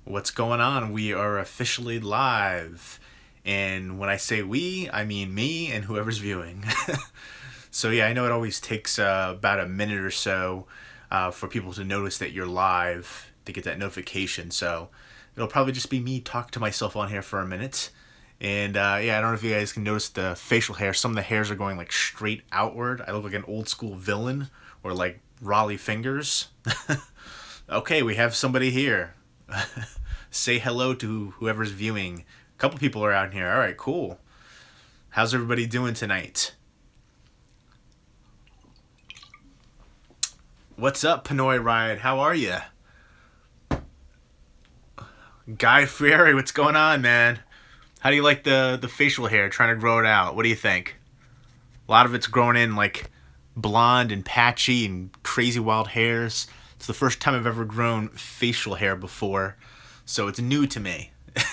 What's going on? We are officially live. And when I say we, I mean me and whoever's viewing. So, yeah, I know it always takes about a minute or so for people to notice that you're live to get that notification. So, it'll probably just be me talk to myself on here for a minute. And yeah, I don't know if you guys can notice the facial hair. Some of the hairs are going like straight outward. I look like an old school villain or like Raleigh Fingers. Okay, we have somebody here. Say hello to whoever's viewing. A couple people are out here. All right, cool. How's everybody doing tonight? What's up, Pinoy Riot? How are you? Guy Fieri, what's going on, man? How do you like the facial hair? Trying to grow it out. What do you think? A lot of it's growing in like blonde and patchy and crazy wild hairs. It's the first time I've ever grown facial hair before, so it's new to me. And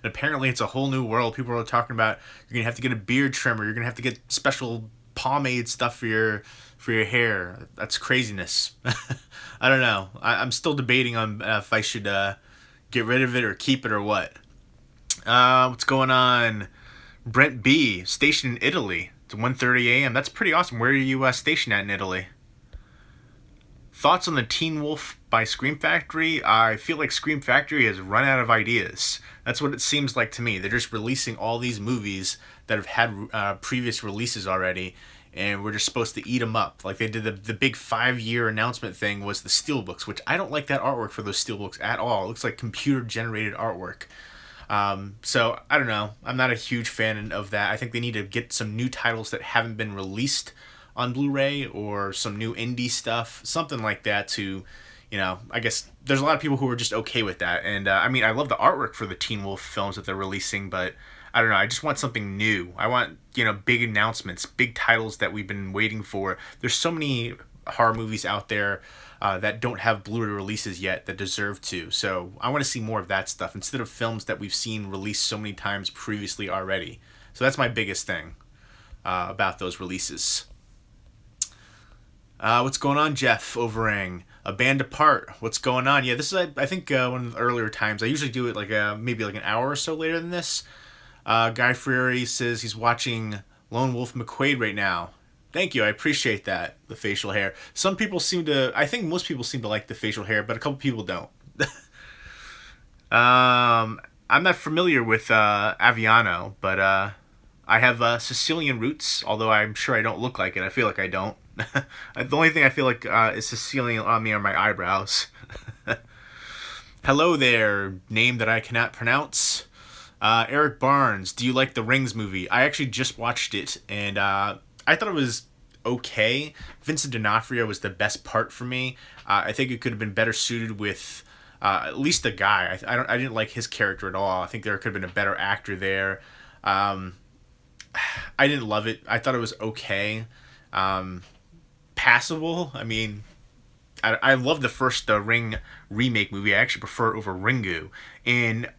apparently, it's a whole new world. People are talking about you're gonna have to get a beard trimmer. You're gonna have to get special pomade stuff for your hair. That's craziness. I don't know. I'm still debating on if I should get rid of it or keep it or what. What's going on? Brent B, stationed in Italy. It's 1:30 a.m. That's pretty awesome. Where are you stationed at in Italy? Thoughts on the Teen Wolf by Scream Factory? I feel like Scream Factory has run out of ideas. That's what it seems like to me. They're just releasing all these movies that have had previous releases already, and we're just supposed to eat them up. Like they did the big 5-year announcement thing was the steelbooks, which I don't like that artwork for those steelbooks at all. It looks like computer generated artwork. So I don't know. I'm not a huge fan of that. I think they need to get some new titles that haven't been released on Blu-ray or some new indie stuff, something like that to, I guess there's a lot of people who are just okay with that. And I mean, I love the artwork for the Teen Wolf films that they're releasing, but I don't know. I just want something new. I want, big announcements, big titles that we've been waiting for. There's so many horror movies out there that don't have Blu-ray releases yet that deserve to. So I want to see more of that stuff instead of films that we've seen released so many times previously already. So that's my biggest thing about those releases. What's going on, Jeff Overang? A Band Apart. What's going on? Yeah, this is I think one of the earlier times. I usually do it like maybe like an hour or so later than this. Guy Fieri says he's watching Lone Wolf McQuaid right now. Thank you. I appreciate that. The facial hair. Some people seem to. I think most people seem to like the facial hair, but a couple people don't. I'm not familiar with Aviano, but I have Sicilian roots. Although I'm sure I don't look like it. I feel like I don't. The only thing I feel like is Sicilian on me are my eyebrows. Hello there, name that I cannot pronounce. Eric Barnes, do you like the Rings movie? I actually just watched it, and I thought it was okay. Vincent D'Onofrio was the best part for me. I think it could have been better suited with at least the guy. I didn't like his character at all. I think there could have been a better actor there. Um, I didn't love it. I thought it was okay. Passable. I mean, I love the Ring remake movie. I actually prefer it over Ringu, and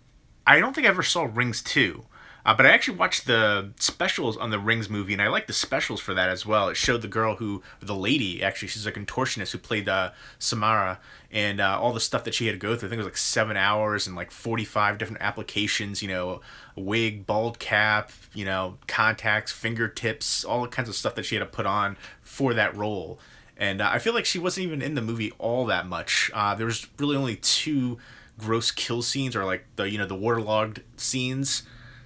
I don't think I ever saw Rings 2. But I actually watched the specials on the Rings movie, and I like the specials for that as well. It showed the lady, actually, she's a contortionist who played Samara, and all the stuff that she had to go through. I think it was like 7 hours and like 45 different applications, a wig, bald cap, contacts, fingertips, all the kinds of stuff that she had to put on for that role. And I feel like she wasn't even in the movie all that much. There was really only two gross kill scenes, or like the waterlogged scenes.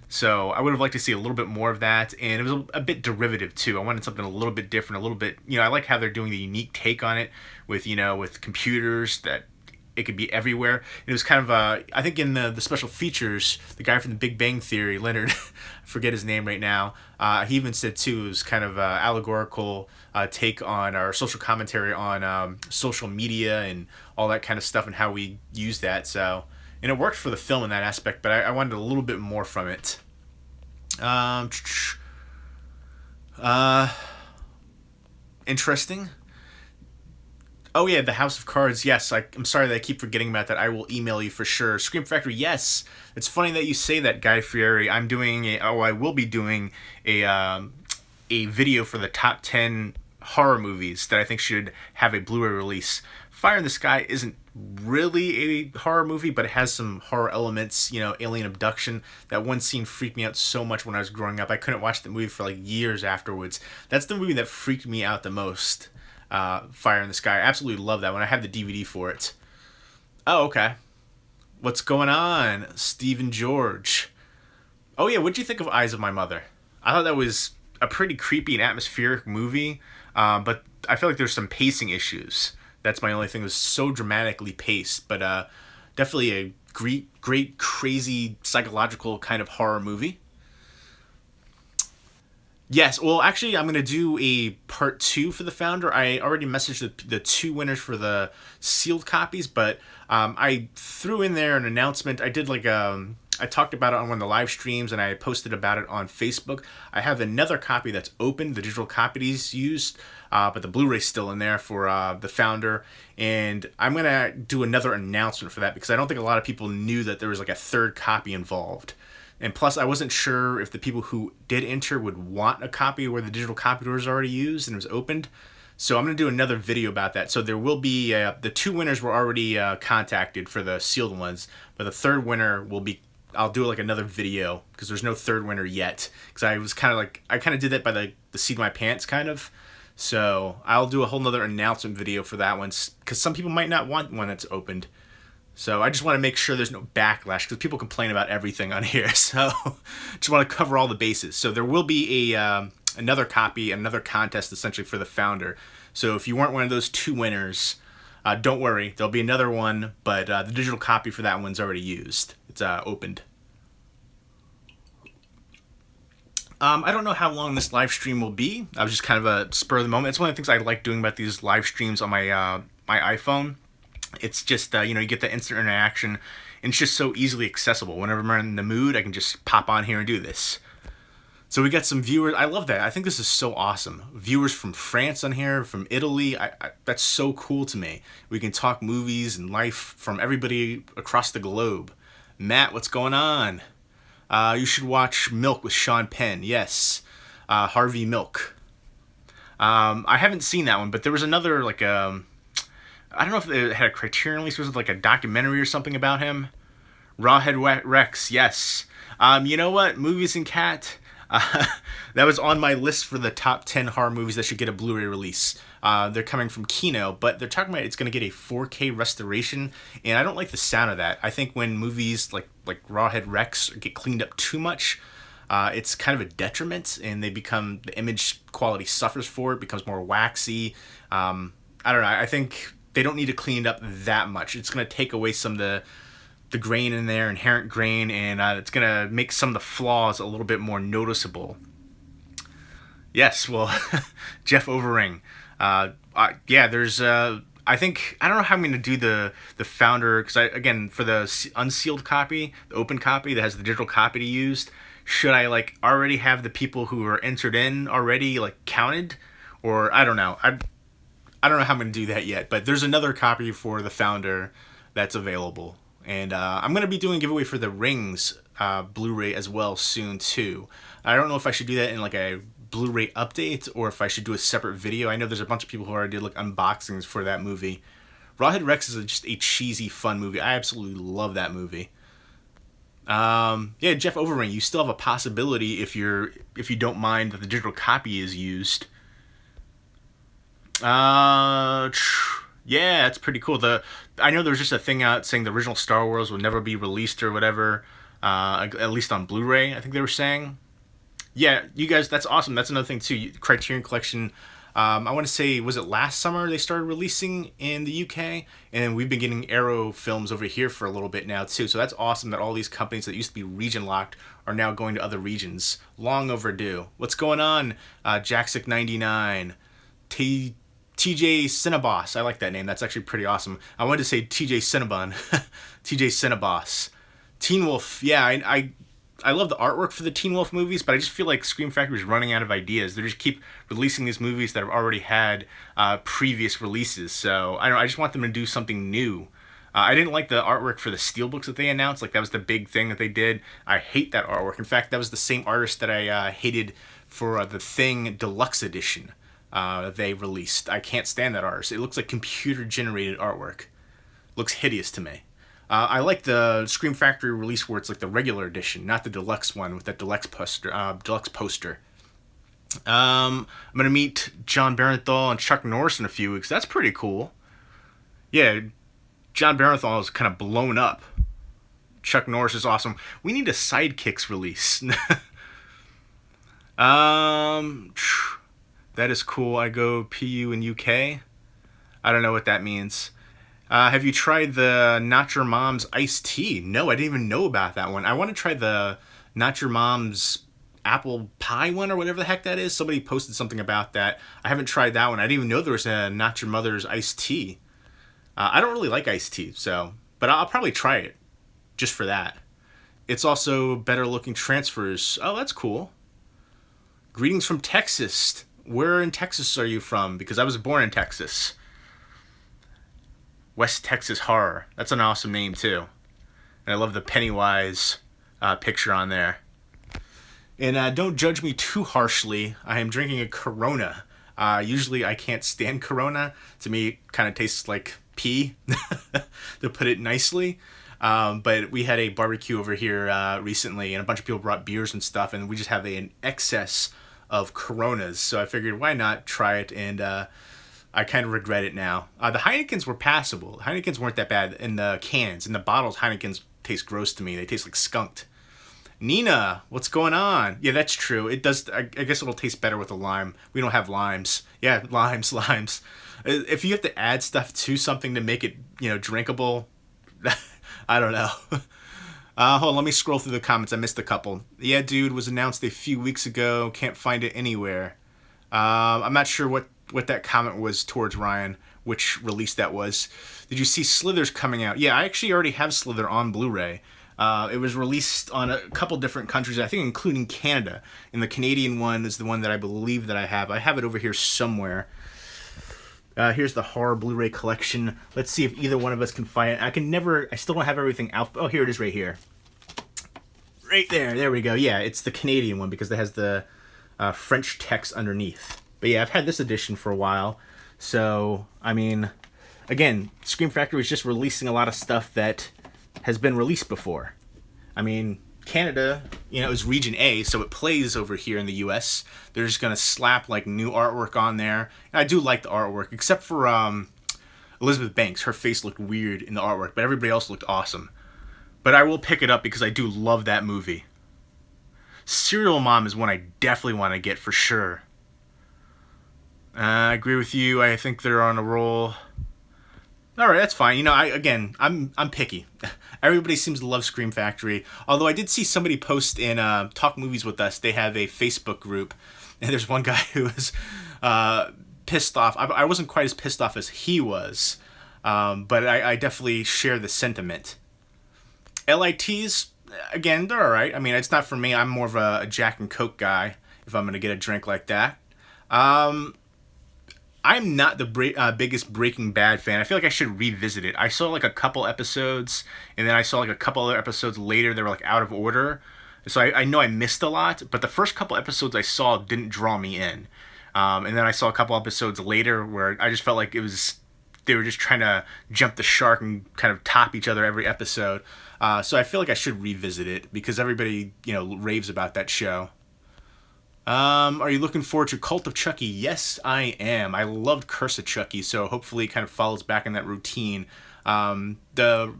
So I would have liked to see a little bit more of that, and it was a bit derivative too. I wanted something a little bit different, a little bit. I like how they're doing the unique take on it with with computers that it could be everywhere. It was kind of I think in the special features, the guy from The Big Bang Theory, Leonard, I forget his name right now. He even said too it was kind of allegorical take on our social commentary on social media and all that kind of stuff and how we use that. So. And it worked for the film in that aspect, but I wanted a little bit more from it. Um, uh, Interesting. Oh yeah, the House of Cards. Yes, I'm sorry that I keep forgetting about that. I will email you for sure. Scream Factory. Yes, it's funny that you say that, Guy Fieri. I will be doing a video for the top 10 horror movies that I think should have a Blu-ray release. Fire in the Sky isn't really a horror movie, but it has some horror elements, alien abduction. That one scene freaked me out so much when I was growing up. I couldn't watch the movie for like years afterwards. That's the movie that freaked me out the most. Fire in the Sky. I absolutely love that one. I have the DVD for it. Oh, okay. What's going on, Stephen George? Oh yeah, what'd you think of Eyes of My Mother? I thought that was a pretty creepy and atmospheric movie, but I feel like there's some pacing issues. That's my only thing. It was so dramatically paced, but definitely a great, crazy psychological kind of horror movie. Yes, well, actually, I'm gonna do a part two for the Founder. I already messaged the two winners for the sealed copies, but I threw in there an announcement. I did I talked about it on one of the live streams, and I posted about it on Facebook. I have another copy that's open, the digital copies used, but the Blu-ray's still in there for the Founder, and I'm gonna do another announcement for that because I don't think a lot of people knew that there was like a third copy involved. And plus, I wasn't sure if the people who did enter would want a copy where the digital copy was already used and it was opened. So I'm going to do another video about that. So there will be, the two winners were already contacted for the sealed ones, but the third winner will be, I'll do like another video because there's no third winner yet. Because I was kind of I kind of did that by the seat of my pants kind of. So I'll do a whole nother announcement video for that one because some people might not want one that's opened. So I just want to make sure there's no backlash because people complain about everything on here. So just want to cover all the bases. So there will be another copy, another contest essentially for the Founder. So if you weren't one of those two winners, don't worry. There'll be another one, but the digital copy for that one's already used. It's opened. I don't know how long this live stream will be. I was just kind of a spur of the moment. It's one of the things I like doing about these live streams on my iPhone. It's just, you get the instant interaction, and it's just so easily accessible. Whenever I'm in the mood, I can just pop on here and do this. So we got some viewers. I love that. I think this is so awesome. Viewers from France on here, from Italy. That's so cool to me. We can talk movies and life from everybody across the globe. Matt, what's going on? You should watch Milk with Sean Penn. Yes. Harvey Milk. I haven't seen that one, but there was another, I don't know if it had a Criterion release. Was it like a documentary or something about him? Rawhead Rex, yes. You know what? Movies and Cat. That was on my list for the top 10 horror movies that should get a Blu-ray release. They're coming from Kino, but they're talking about it's going to get a 4K restoration, and I don't like the sound of that. I think when movies like Rawhead Rex get cleaned up too much, it's kind of a detriment, and the image quality suffers for it, becomes more waxy. I don't know. I think they don't need to clean it up that much. It's going to take away some of the grain in there, inherent grain, and it's going to make some of the flaws a little bit more noticeable. Yes, well, Jeff Overing. Yeah, there's... I think... I don't know how I'm going to do the Founder, because again, for the unsealed copy, the open copy that has the digital copy to use, should I already have the people who are entered in already counted? Or, I don't know. I don't know how I'm going to do that yet, but there's another copy for the Founder that's available. And I'm going to be doing a giveaway for the Rings Blu-ray as well soon, too. I don't know if I should do that in a Blu-ray update or if I should do a separate video. I know there's a bunch of people who already did unboxings for that movie. Rawhead Rex is just a cheesy, fun movie. I absolutely love that movie. Yeah, Jeff Overing, you still have a possibility if you don't mind that the digital copy is used. Yeah, that's pretty cool. I know there was just a thing out saying the original Star Wars would never be released or whatever, at least on Blu-ray, I think they were saying. Yeah, you guys, that's awesome. That's another thing, too. Criterion Collection, I want to say, was it last summer they started releasing in the UK? And we've been getting Arrow films over here for a little bit now, too. So that's awesome that all these companies that used to be region-locked are now going to other regions. Long overdue. What's going on, Jaxic99? TJ Cineboss. I like that name. That's actually pretty awesome. I wanted to say TJ Cinnabon. TJ Cineboss. Teen Wolf. Yeah, I love the artwork for the Teen Wolf movies, but I just feel like Scream Factory is running out of ideas. They just keep releasing these movies that have already had previous releases. So I just want them to do something new. I didn't like the artwork for the steelbooks that they announced. That was the big thing that they did. I hate that artwork. In fact, that was the same artist that I hated for the Thing Deluxe Edition. They released. I can't stand that artist. It looks like computer-generated artwork. Looks hideous to me. I like the Scream Factory release where it's like the regular edition, not the deluxe one with that deluxe poster. I'm gonna meet John Barenthal and Chuck Norris in a few weeks. That's pretty cool. Yeah, John Barenthal is kind of blown up. Chuck Norris is awesome. We need a Sidekicks release. um, that is cool. I go PU in UK. I don't know what that means. Have you tried the Not Your Mom's iced tea? No, I didn't even know about that one. I want to try the Not Your Mom's apple pie one or whatever the heck that is. Somebody posted something about that. I haven't tried that one. I didn't even know there was a Not Your Mother's iced tea. I don't really like iced tea, but I'll probably try it just for that. It's also better looking transfers. Oh, that's cool. Greetings from Texas. Where in Texas are you from? Because I was born in Texas. West Texas Horror. That's an awesome name, too. And I love the Pennywise picture on there. And don't judge me too harshly. I am drinking a Corona. Usually I can't stand Corona. To me, it kind of tastes like pee, to put it nicely. But we had a barbecue over here recently, and a bunch of people brought beers and stuff, and we just have an excess of Coronas. So I figured, why not try it? And I kind of regret it now. The Heinekens were passable. The Heinekens weren't that bad in the cans. In the bottles, Heinekens taste gross to me. They taste like skunked. Nina, what's going on? Yeah, that's true. It does. I guess it'll taste better with a lime. We don't have limes. Yeah, limes. If you have to add stuff to something to make it, drinkable, I don't know. Hold on, let me scroll through the comments. I missed a couple. Yeah, dude, was announced a few weeks ago. Can't find it anywhere. I'm not sure what that comment was towards Ryan, which release that was. Did you see Slither's coming out? Yeah, I actually already have Slither on Blu-ray. It was released on a couple different countries, I think including Canada. And the Canadian one is the one that I believe that I have. I have it over here somewhere. Here's the horror Blu-ray collection. Let's see if either one of us can find it. I still don't have everything out. Oh, here it is right here. Right there. There we go. Yeah, it's the Canadian one because it has the French text underneath. But yeah, I've had this edition for a while. So, I mean, again, Scream Factory is just releasing a lot of stuff that has been released before. I mean, Canada, is region A, so it plays over here in the US. They're just going to slap like new artwork on there. And I do like the artwork, except for Elizabeth Banks. Her face looked weird in the artwork, but everybody else looked awesome. But I will pick it up because I do love that movie. Serial Mom is one I definitely want to get for sure. I agree with you. I think they're on a roll. All right, that's fine. I'm picky. Everybody seems to love Scream Factory. Although I did see somebody post in Talk Movies With Us. They have a Facebook group, and there's one guy who was pissed off. I wasn't quite as pissed off as he was, but I definitely share the sentiment. LITs, again, they're all right. I mean, it's not for me. I'm more of a Jack and Coke guy if I'm going to get a drink like that. I'm not the biggest Breaking Bad fan. I feel like I should revisit it. I saw like a couple episodes, and then I saw like a couple other episodes later. They were like out of order. So I know I missed a lot, but the first couple episodes I saw didn't draw me in. And then I saw a couple episodes later where I just felt like they were just trying to jump the shark and kind of top each other every episode. So I feel like I should revisit it because everybody, raves about that show. Are you looking forward to Cult of Chucky? Yes, I am. I loved Curse of Chucky, so hopefully it kind of follows back in that routine. The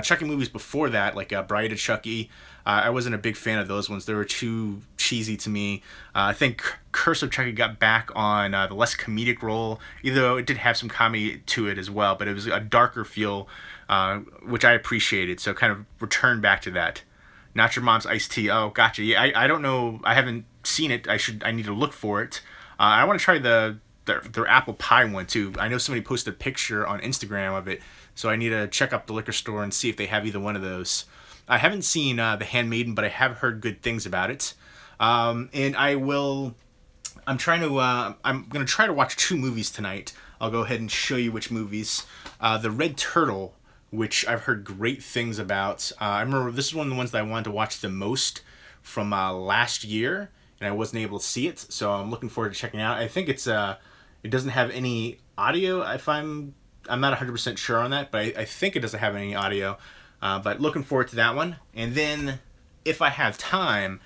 Chucky movies before that, like Bride of Chucky, I wasn't a big fan of those ones. They were too cheesy to me. I think Curse of Chucky got back on the less comedic role, even though it did have some comedy to it as well, but it was a darker feel, which I appreciated, so kind of returned back to that. Not Your Mom's iced tea. Oh, gotcha. Yeah, I don't know. I haven't seen it. I need to look for it. I want to try their apple pie one too. I know somebody posted a picture on Instagram of it, so I need to check up the liquor store and see if they have either one of those. I haven't seen The Handmaiden, but I have heard good things about it. And I'm going to try to watch 2 movies tonight. I'll go ahead and show you which movies. The Red Turtle, which I've heard great things about. I remember this is one of the ones that I wanted to watch the most from last year, and I wasn't able to see it, so I'm looking forward to checking it out. I think it doesn't have any audio, if I'm I'm not 100% sure on that, but I think it doesn't have any audio. But looking forward to that one. And then, if I have time,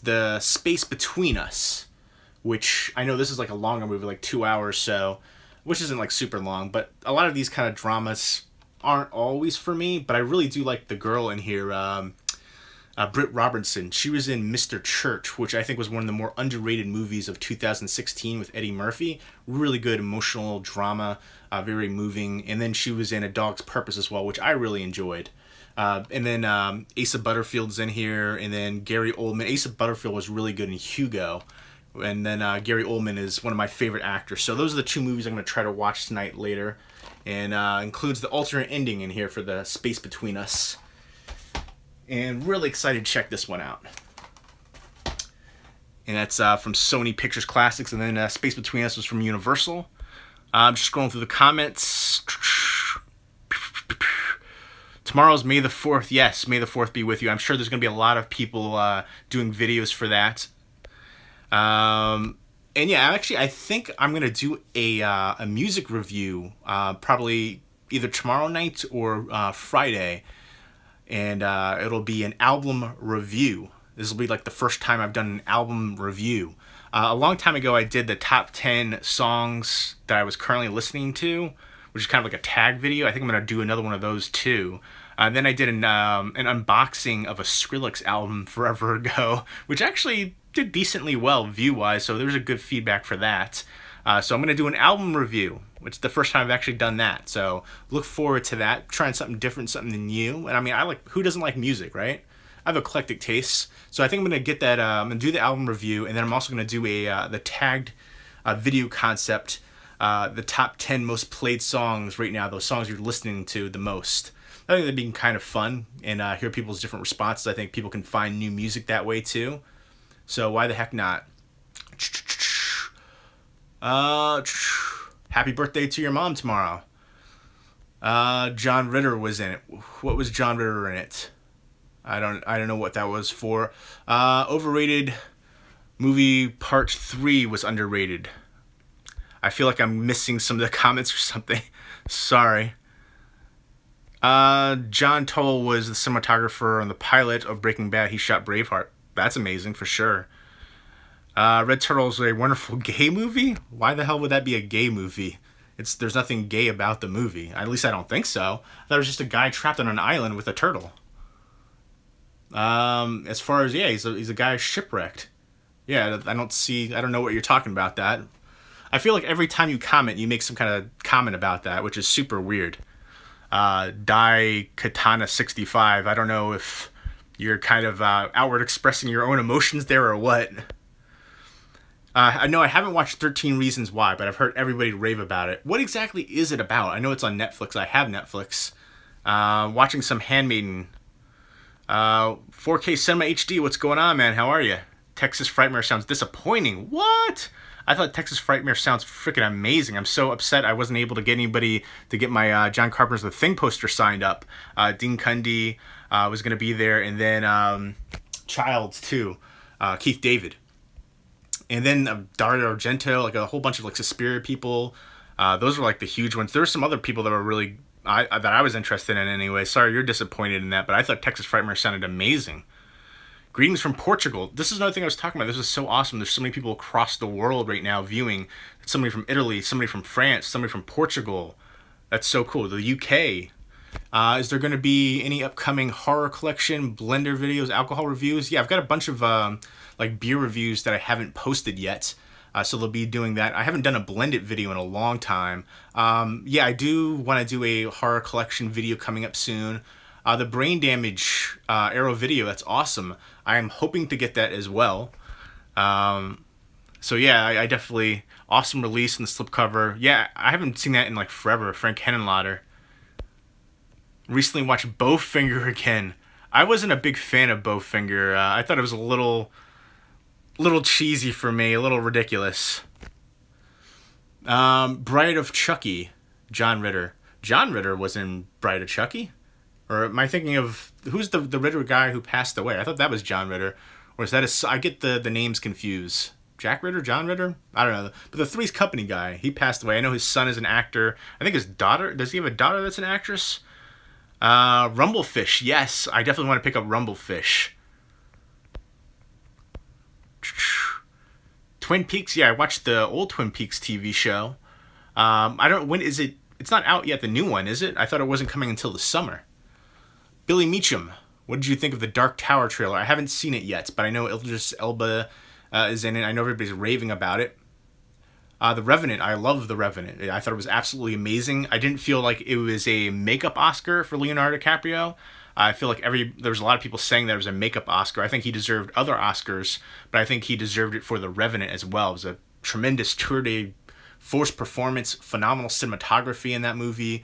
The Space Between Us, which I know this is like a longer movie, like 2 hours, so, which isn't like super long, but a lot of these kind of dramas aren't always for me, but I really do like the girl in here, Britt Robertson. She was in Mr. Church, which I think was one of the more underrated movies of 2016 with Eddie Murphy. Really good emotional drama, very moving. And then she was in A Dog's Purpose as well, which I really enjoyed. And then Asa Butterfield's in here, and then Gary Oldman. Asa Butterfield was really good in Hugo. And then Gary Oldman is one of my favorite actors. So those are the two movies I'm going to try to watch tonight later. And includes the alternate ending in here for The Space Between Us. And really excited to check this one out. And that's from Sony Pictures Classics. And then Space Between Us was from Universal. I'm just scrolling through the comments. Tomorrow's May the 4th. Yes, May the 4th be with you. I'm sure there's going to be a lot of people doing videos for that. And yeah, actually, I think I'm going to do a music review probably either tomorrow night or Friday. And it'll be an album review. This will be like the first time I've done an album review. A long time ago, I did the top 10 songs that I was currently listening to, which is kind of like a tag video. I think I'm going to do another one of those too. Then I did an unboxing of a Skrillex album forever ago, which actually did decently well view-wise, so there's a good feedback for that. So I'm going to do an album review, which is the first time I've actually done that. So look forward to that, trying something different, something new. And I mean, who doesn't like music, right? I have eclectic tastes. So I think I'm going to get that, I'm going to do the album review, and then I'm also going to do the tagged video concept, the top 10 most played songs right now, those songs you're listening to the most. I think that'd be kind of fun, and hear people's different responses. I think people can find new music that way too. So why the heck not? Happy birthday to your mom tomorrow. John Ritter was in it. What was John Ritter in it? I don't know what that was for. Overrated movie part 3 was underrated. I feel like I'm missing some of the comments or something. Sorry. John Toll was the cinematographer on the pilot of Breaking Bad. He shot Braveheart. That's amazing for sure. Red Turtle is a wonderful gay movie? Why the hell would that be a gay movie? There's nothing gay about the movie. At least I don't think so. I thought it was just a guy trapped on an island with a turtle. As far as, yeah, he's a guy shipwrecked. Yeah, I don't know what you're talking about that. I feel like every time you comment, you make some kind of comment about that, which is super weird. Die Katana 65. I don't know if you're kind of outward expressing your own emotions there or what. I know I haven't watched 13 Reasons Why, but I've heard everybody rave about it. What exactly is it about? I know it's on Netflix. I have Netflix. Watching some Handmaiden. 4K Cinema HD. What's going on, man? How are you? Texas Frightmare sounds disappointing. What? I thought Texas Frightmare sounds freaking amazing. I'm so upset I wasn't able to get anybody to get my John Carpenter's The Thing poster signed up. Dean Cundy was going to be there, and then Childs too. Keith David. And then Dario Argento, like a whole bunch of like Suspiria people. Those were like the huge ones. There were some other people that were really that I was interested in anyway. Sorry you're disappointed in that, but I thought Texas Frightmare sounded amazing. Greetings from Portugal. This is another thing I was talking about. This is so awesome. There's so many people across the world right now viewing. Somebody from Italy, somebody from France, somebody from Portugal. That's so cool. The UK. Is there going to be any upcoming horror collection, Blender videos, alcohol reviews? Yeah, I've got a bunch of like beer reviews that I haven't posted yet. So they'll be doing that. I haven't done a blended video in a long time. Yeah, I do want to do a horror collection video coming up soon. The Brain Damage Arrow video, that's awesome. I am hoping to get that as well. So yeah, I definitely, awesome release in the slipcover. Yeah, I haven't seen that in like forever. Frank Henenlotter. Recently watched Bowfinger again. I wasn't a big fan of Bowfinger. I thought it was a little cheesy for me, a little ridiculous. Bride of Chucky, John Ritter. John Ritter was in Bride of Chucky? Or am I thinking of, who's the Ritter guy who passed away? I thought that was John Ritter. Or is that I get the names confused. Jack Ritter, John Ritter, I don't know. But the Three's Company guy, he passed away. I know his son is an actor. I think his daughter, does he have a daughter that's an actress? Rumblefish, yes, I definitely want to pick up Rumblefish. Twin Peaks, yeah, I watched the old Twin Peaks TV show. I don't, when is it? It's not out yet, the new one, is it? I thought it wasn't coming until the summer. Billy Meacham, what did you think of the Dark Tower trailer? I haven't seen it yet, but I know Idris Elba is in it. I know everybody's raving about it. The Revenant, I love The Revenant. I thought it was absolutely amazing. I didn't feel like it was a makeup Oscar for Leonardo DiCaprio. I feel like there was a lot of people saying that it was a makeup Oscar. I think he deserved other Oscars, but I think he deserved it for The Revenant as well. It was a tremendous tour de force performance, phenomenal cinematography in that movie.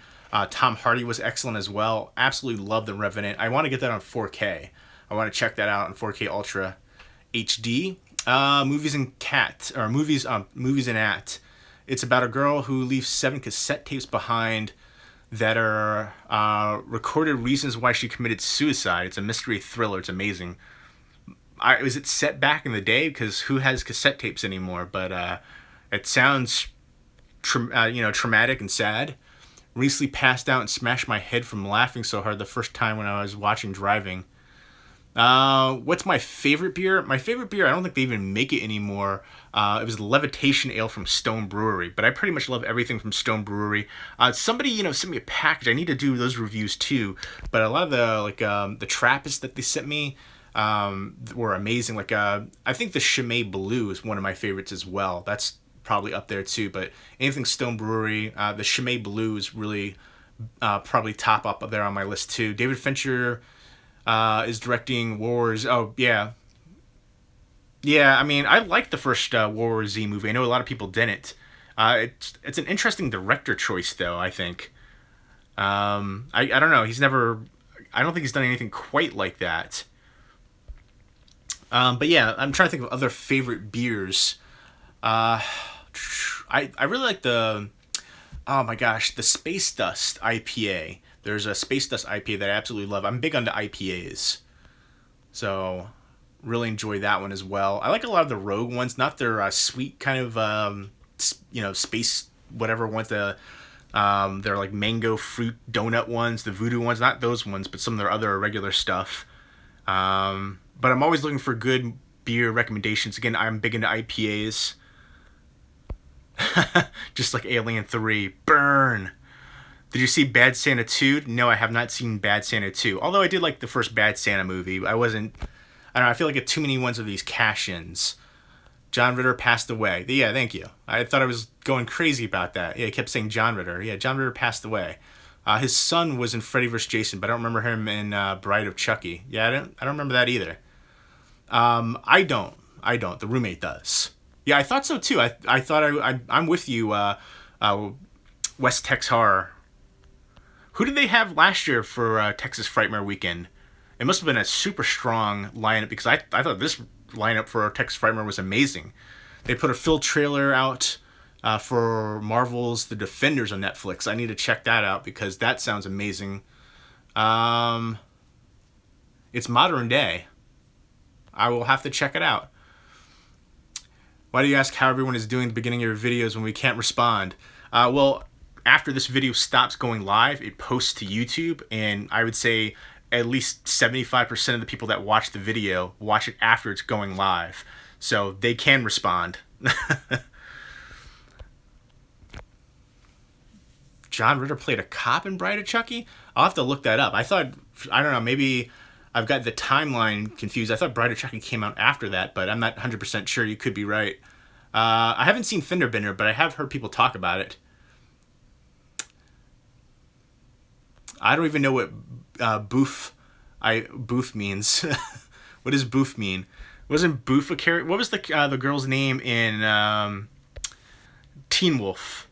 Tom Hardy was excellent as well. Absolutely love The Revenant. I want to get that on 4K. I want to check that out on 4K Ultra HD. Movies and At. It's about a girl who leaves 7 cassette tapes behind that are recorded reasons why she committed suicide. It's a mystery thriller. It's amazing. Was it set back in the day? Because who has cassette tapes anymore? But it sounds traumatic and sad. Recently passed out and smashed my head from laughing so hard the first time when I was watching driving. What's my favorite beer? My favorite beer, I don't think they even make it anymore. It was the Levitation Ale from Stone Brewery, but I pretty much love everything from Stone Brewery. Somebody, sent me a package. I need to do those reviews too, but a lot of the Trappists that they sent me, were amazing. I think the Chimay Blue is one of my favorites as well. That's probably up there too, but anything Stone Brewery, the Chimay Blue is really, probably top up there on my list too. David Fincher, is directing Wars. Oh, yeah. Yeah, I mean, I liked the first World War Z movie. I know a lot of people didn't. It's an interesting director choice, though, I think. I don't know. I don't think he's done anything quite like that. But yeah, I'm trying to think of other favorite beers. I really like oh my gosh, the Space Dust IPA. There's a Space Dust IPA that I absolutely love. I'm big onto IPAs. So, really enjoy that one as well. I like a lot of the Rogue ones, not their sweet kind of, space whatever ones. They're like mango fruit donut ones, the voodoo ones. Not those ones, but some of their other regular stuff. But I'm always looking for good beer recommendations. Again, I'm big into IPAs. Just like Alien 3. Burn! Did you see Bad Santa 2? No, I have not seen Bad Santa 2. Although I did like the first Bad Santa movie. I don't know, I feel like I get too many ones of these cash-ins. John Ritter passed away. Yeah, thank you. I thought I was going crazy about that. Yeah, I kept saying John Ritter. Yeah, John Ritter passed away. His son was in Freddy vs. Jason, but I don't remember him in Bride of Chucky. Yeah, I don't remember that either. I don't. The roommate does. Yeah, I thought so too. I thought I'm with you, West Tex Horror. Who did they have last year for Texas Frightmare Weekend? It must have been a super strong lineup because I thought this lineup for Texas Frightmare was amazing. They put a Phil trailer out for Marvel's The Defenders on Netflix. I need to check that out because that sounds amazing. It's modern day. I will have to check it out. Why do you ask how everyone is doing at the beginning of your videos when we can't respond? Well, after this video stops going live, it posts to YouTube, and I would say at least 75% of the people that watch the video watch it after it's going live. So they can respond. John Ritter played a cop in Bride of Chucky? I'll have to look that up. I don't know, maybe I've got the timeline confused. I thought Bride of Chucky came out after that, but I'm not 100% sure. You could be right. I haven't seen Fender Bender, but I have heard people talk about it. I don't even know what boof means. What does boof mean? Wasn't boof a character? What was the girl's name in Teen Wolf?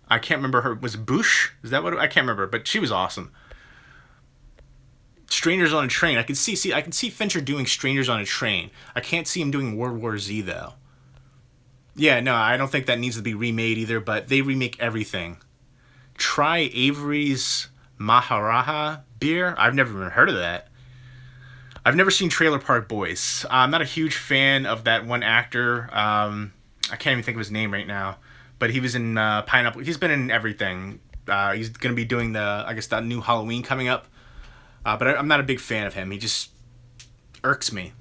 I can't remember her. Was it Boosh? Is that what? I can't remember, but she was awesome. Strangers on a Train. I can see Fincher doing Strangers on a Train. I can't see him doing World War Z though. Yeah, no, I don't think that needs to be remade either. But they remake everything. Try Avery's Maharaja beer. I've never even heard of that. I've never seen Trailer Park Boys. I'm not a huge fan of that one actor. I can't even think of his name right now, but he was in Pineapple. He's been in everything. He's going to be doing I guess that new Halloween coming up. But I'm not a big fan of him. He just irks me.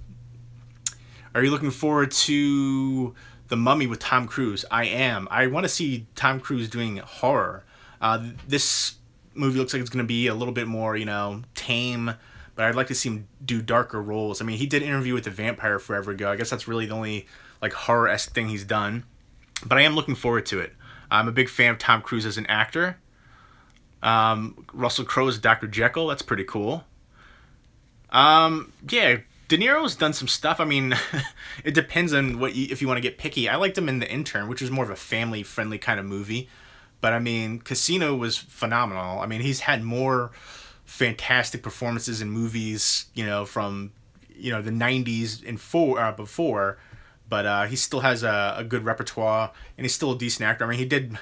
Are you looking forward to The Mummy with Tom Cruise? I am. I want to see Tom Cruise doing horror. This movie looks like it's going to be a little bit more, tame, but I'd like to see him do darker roles. I mean, he did Interview with the Vampire forever ago. I guess that's really the only like horror-esque thing he's done. But I am looking forward to it. I'm a big fan of Tom Cruise as an actor. Russell Crowe's Dr. Jekyll. That's pretty cool. Yeah, De Niro's done some stuff. I mean, it depends on if you want to get picky. I liked him in The Intern, which was more of a family-friendly kind of movie. But I mean, Casino was phenomenal. I mean, he's had more fantastic performances in movies, from the '90s and before. But he still has a good repertoire, and he's still a decent actor. I mean,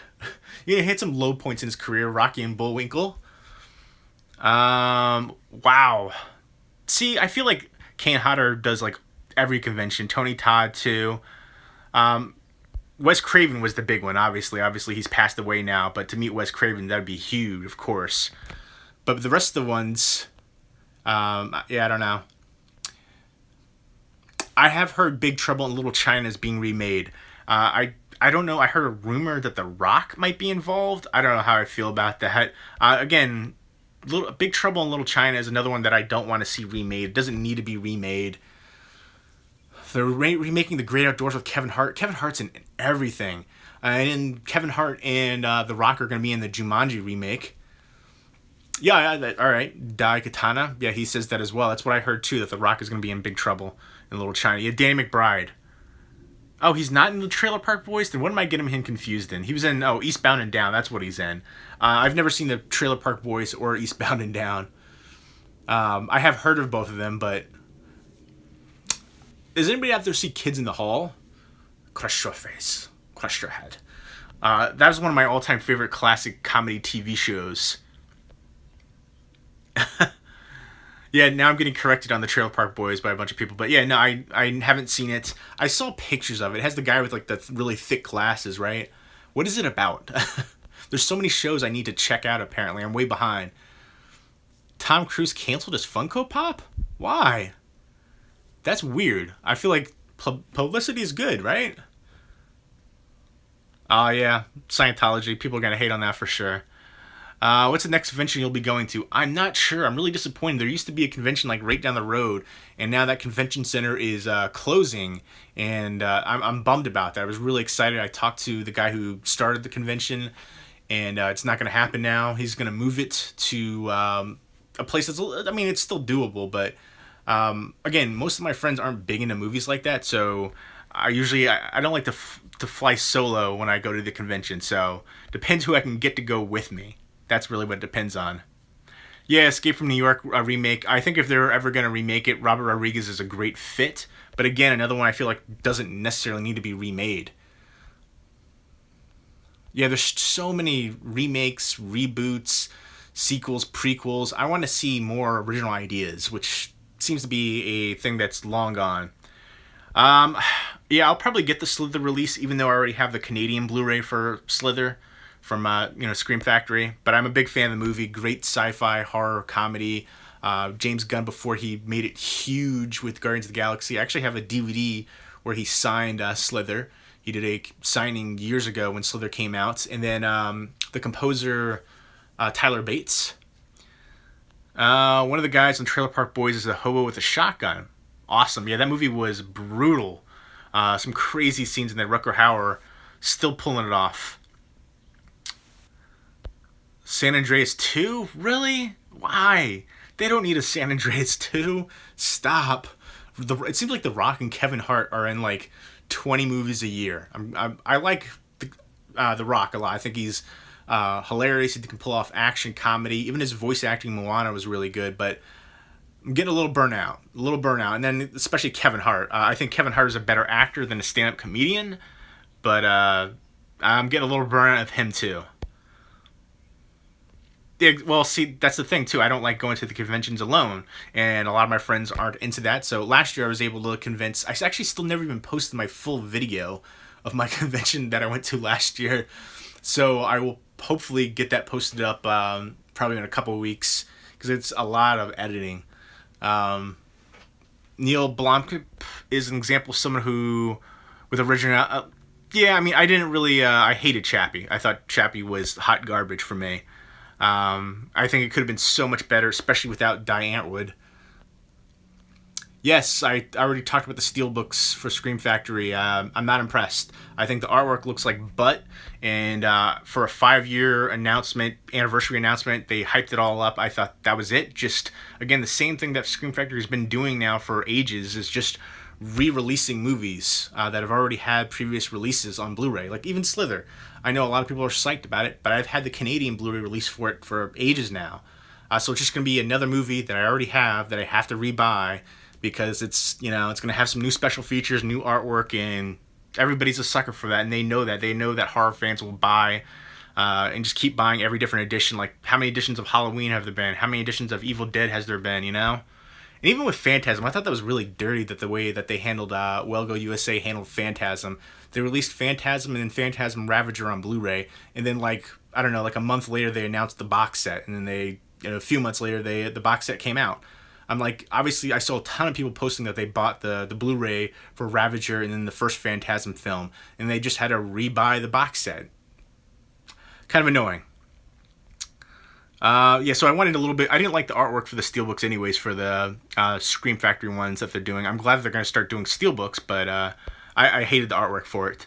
he hit some low points in his career. Rocky and Bullwinkle. Wow. See, I feel like Kane Hodder does like every convention. Tony Todd too. Wes Craven was the big one, obviously. Obviously, he's passed away now, but to meet Wes Craven, that would be huge, of course. But the rest of the ones, I don't know. I have heard Big Trouble in Little China is being remade. I don't know. I heard a rumor that The Rock might be involved. I don't know how I feel about that. Again, Big Trouble in Little China is another one that I don't want to see remade. It doesn't need to be remade. They're remaking The Great Outdoors with Kevin Hart. Kevin Hart's in everything. And Kevin Hart and The Rock are going to be in the Jumanji remake. Yeah, all right. Dai Katana. Yeah, he says that as well. That's what I heard too, that The Rock is going to be in Big Trouble in Little China. Yeah, Danny McBride. Oh, he's not in the Trailer Park Boys? Then what am I getting him confused in? He was in, Eastbound and Down. That's what he's in. I've never seen the Trailer Park Boys or Eastbound and Down. I have heard of both of them, but... Does anybody out there see Kids in the Hall? Crush your face. Crush your head. That was one of my all-time favorite classic comedy TV shows. Yeah, now I'm getting corrected on the Trailer Park Boys by a bunch of people. But yeah, no, I haven't seen it. I saw pictures of it. It has the guy with like the really thick glasses, right? What is it about? There's so many shows I need to check out, apparently. I'm way behind. Tom Cruise canceled his Funko Pop? Why? That's weird. I feel like publicity is good, right? Oh, yeah. Scientology. People are going to hate on that for sure. What's the next convention you'll be going to? I'm not sure. I'm really disappointed. There used to be a convention like right down the road, and now that convention center is closing, and I'm bummed about that. I was really excited. I talked to the guy who started the convention, and it's not going to happen now. He's going to move it to a place that's, I mean, it's still doable, but again, most of my friends aren't big into movies like that, so I don't like to fly solo when I go to the convention, so depends who I can get to go with me. That's really what it depends on. Yeah, Escape from New York remake. I think if they're ever going to remake it, Robert Rodriguez is a great fit. But again, another one I feel like doesn't necessarily need to be remade. Yeah, there's so many remakes, reboots, sequels, prequels. I want to see more original ideas, which seems to be a thing that's long gone. Yeah, I'll probably get the Slither release, even though I already have the Canadian Blu-ray for Slither from Scream Factory. But I'm a big fan of the movie. Great sci-fi horror comedy. James Gunn, before he made it huge with Guardians of the Galaxy, I actually have a DVD where he signed Slither. He did a signing years ago when Slither came out. And then the composer Tyler Bates. One of the guys in Trailer Park Boys is a hobo with a shotgun. Awesome. Yeah, that movie was brutal. Some crazy scenes in there. Rutger Hauer still pulling it off. San Andreas 2? Really? Why? They don't need a San Andreas 2. Stop. It seems like The Rock and Kevin Hart are in like 20 movies a year. I like The Rock a lot. I think he's hilarious. He can pull off action comedy. Even his voice acting in Moana was really good, but I'm getting a little burnout. And then especially Kevin Hart. I think Kevin Hart is a better actor than a stand-up comedian, but I'm getting a little burnout of him too. Yeah, well, see, that's the thing too. I don't like going to the conventions alone, and a lot of my friends aren't into that. So last year, I was able to convince. I actually still never even posted my full video of my convention that I went to last year. So I will hopefully get that posted up probably in a couple of weeks because it's a lot of editing. Um, Neil Blomkamp is an example of someone who, with original. Yeah, I mean, I didn't really. I hated Chappie. I thought Chappie was hot garbage for me. I think it could have been so much better, especially without Diane Antwood. Yes, I already talked about the steelbooks for Scream Factory. I'm not impressed. I think the artwork looks like butt, and for a 5-year anniversary announcement, they hyped it all up. I thought that was it. Just again, the same thing that Scream Factory has been doing now for ages is just re-releasing movies that have already had previous releases on Blu-ray. Like even Slither. I know a lot of people are psyched about it, but I've had the Canadian Blu-ray release for it for ages now. So it's just going to be another movie that I already have that I have to rebuy because it's going to have some new special features, new artwork, and everybody's a sucker for that, and they know that. They know that horror fans will buy and just keep buying every different edition. Like, how many editions of Halloween have there been? How many editions of Evil Dead has there been, And even with Phantasm, I thought that was really dirty that the way that they handled, Well Go USA handled Phantasm. They released Phantasm and then Phantasm Ravager on Blu-ray, and then, I don't know, a month later they announced the box set, and then a few months later, the box set came out. I'm like, obviously, I saw a ton of people posting that they bought the Blu-ray for Ravager and then the first Phantasm film, and they just had to rebuy the box set. Kind of annoying. Yeah, so I wanted a little bit. I didn't like the artwork for the steelbooks, anyways, for the Scream Factory ones that they're doing. I'm glad they're going to start doing steelbooks, but I hated the artwork for it.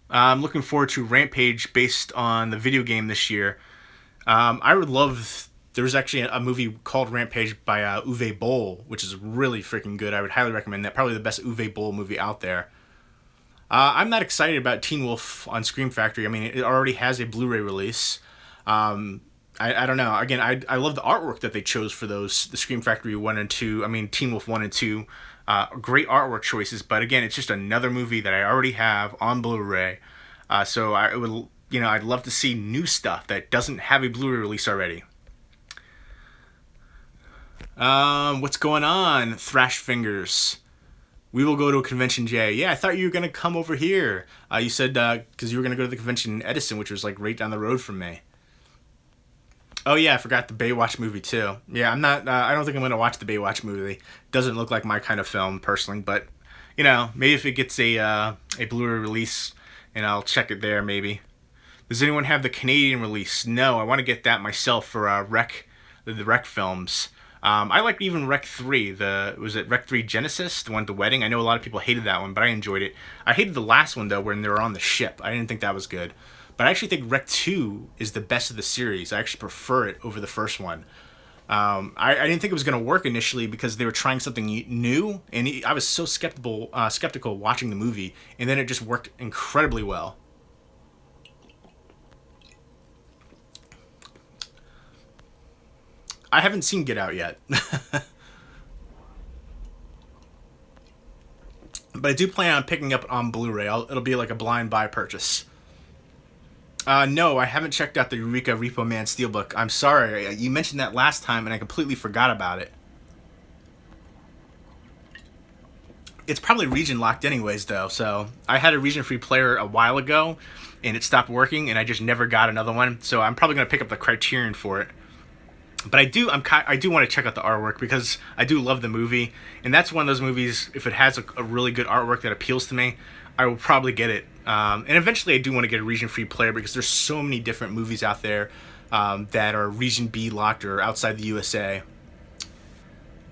I'm looking forward to Rampage based on the video game this year. I would love. There's actually a movie called Rampage by Uwe Boll, which is really freaking good. I would highly recommend that. Probably the best Uwe Boll movie out there. I'm not excited about Teen Wolf on Scream Factory. I mean, it already has a Blu-ray release. I don't know. Again, I love the artwork that they chose for those, the Scream Factory 1 and 2. I mean, Teen Wolf 1 and 2. Great artwork choices, but again, it's just another movie that I already have on Blu-ray. So I would, I'd love to see new stuff that doesn't have a Blu-ray release already. What's going on, Thrash Fingers? We will go to a convention, Jay. Yeah, I thought you were going to come over here. You said because you were going to go to the convention in Edison, which was right down the road from me. Oh yeah, I forgot the Baywatch movie too. Yeah, I'm not. I don't think I'm going to watch the Baywatch movie. Doesn't look like my kind of film personally, but maybe if it gets a Blu-ray release, and I'll check it there maybe. Does anyone have the Canadian release? No, I want to get that myself for the Rec films. I like even Rec 3. Was it Rec 3 Genesis, the one at the wedding? I know a lot of people hated that one, but I enjoyed it. I hated the last one though, when they were on the ship. I didn't think that was good. But I actually think Rec 2 is the best of the series. I actually prefer it over the first one. I didn't think it was going to work initially because they were trying something new, and I was so skeptical watching the movie, and then it just worked incredibly well. I haven't seen Get Out yet. But I do plan on picking up on Blu-ray. It'll be like a blind buy purchase. No, I haven't checked out the Eureka Repo Man Steelbook. I'm sorry. You mentioned that last time, and I completely forgot about it. It's probably region locked anyways, though. So I had a region-free player a while ago, and it stopped working, and I just never got another one. So I'm probably going to pick up the Criterion for it. But I do want to check out the artwork because I do love the movie, and that's one of those movies. If it has a really good artwork that appeals to me, I will probably get it. And eventually, I do want to get a region-free player because there's so many different movies out there that are region B locked or outside the USA.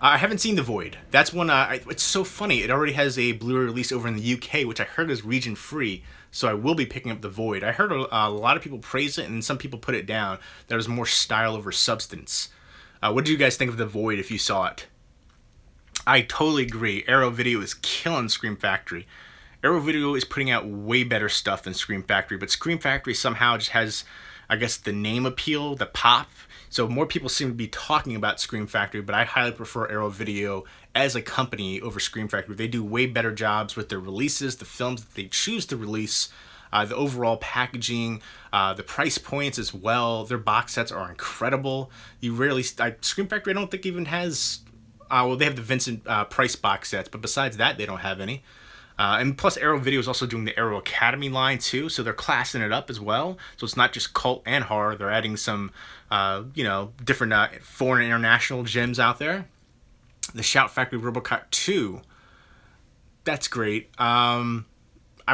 I haven't seen The Void. That's one. It's so funny. It already has a Blu-ray release over in the UK, which I heard is region-free. So I will be picking up The Void. I heard a lot of people praise it, and some people put it down. That was more style over substance. What did you guys think of The Void if you saw it? I totally agree. Arrow Video is killing Scream Factory. Arrow Video is putting out way better stuff than Scream Factory, but Scream Factory somehow just has, I guess, the name appeal, the pop. So more people seem to be talking about Scream Factory, but I highly prefer Arrow Video as a company over Scream Factory. They do way better jobs with their releases, the films that they choose to release. The overall packaging, the price points as well. Their box sets are incredible. You rarely, Scream Factory I don't think even has, well, they have the Vincent Price box sets, but besides that, they don't have any. And plus, Arrow Video is also doing the Arrow Academy line too, so they're classing it up as well. So it's not just cult and horror; they're adding some, different foreign and international gems out there. The Shout Factory RoboCop 2, that's great. I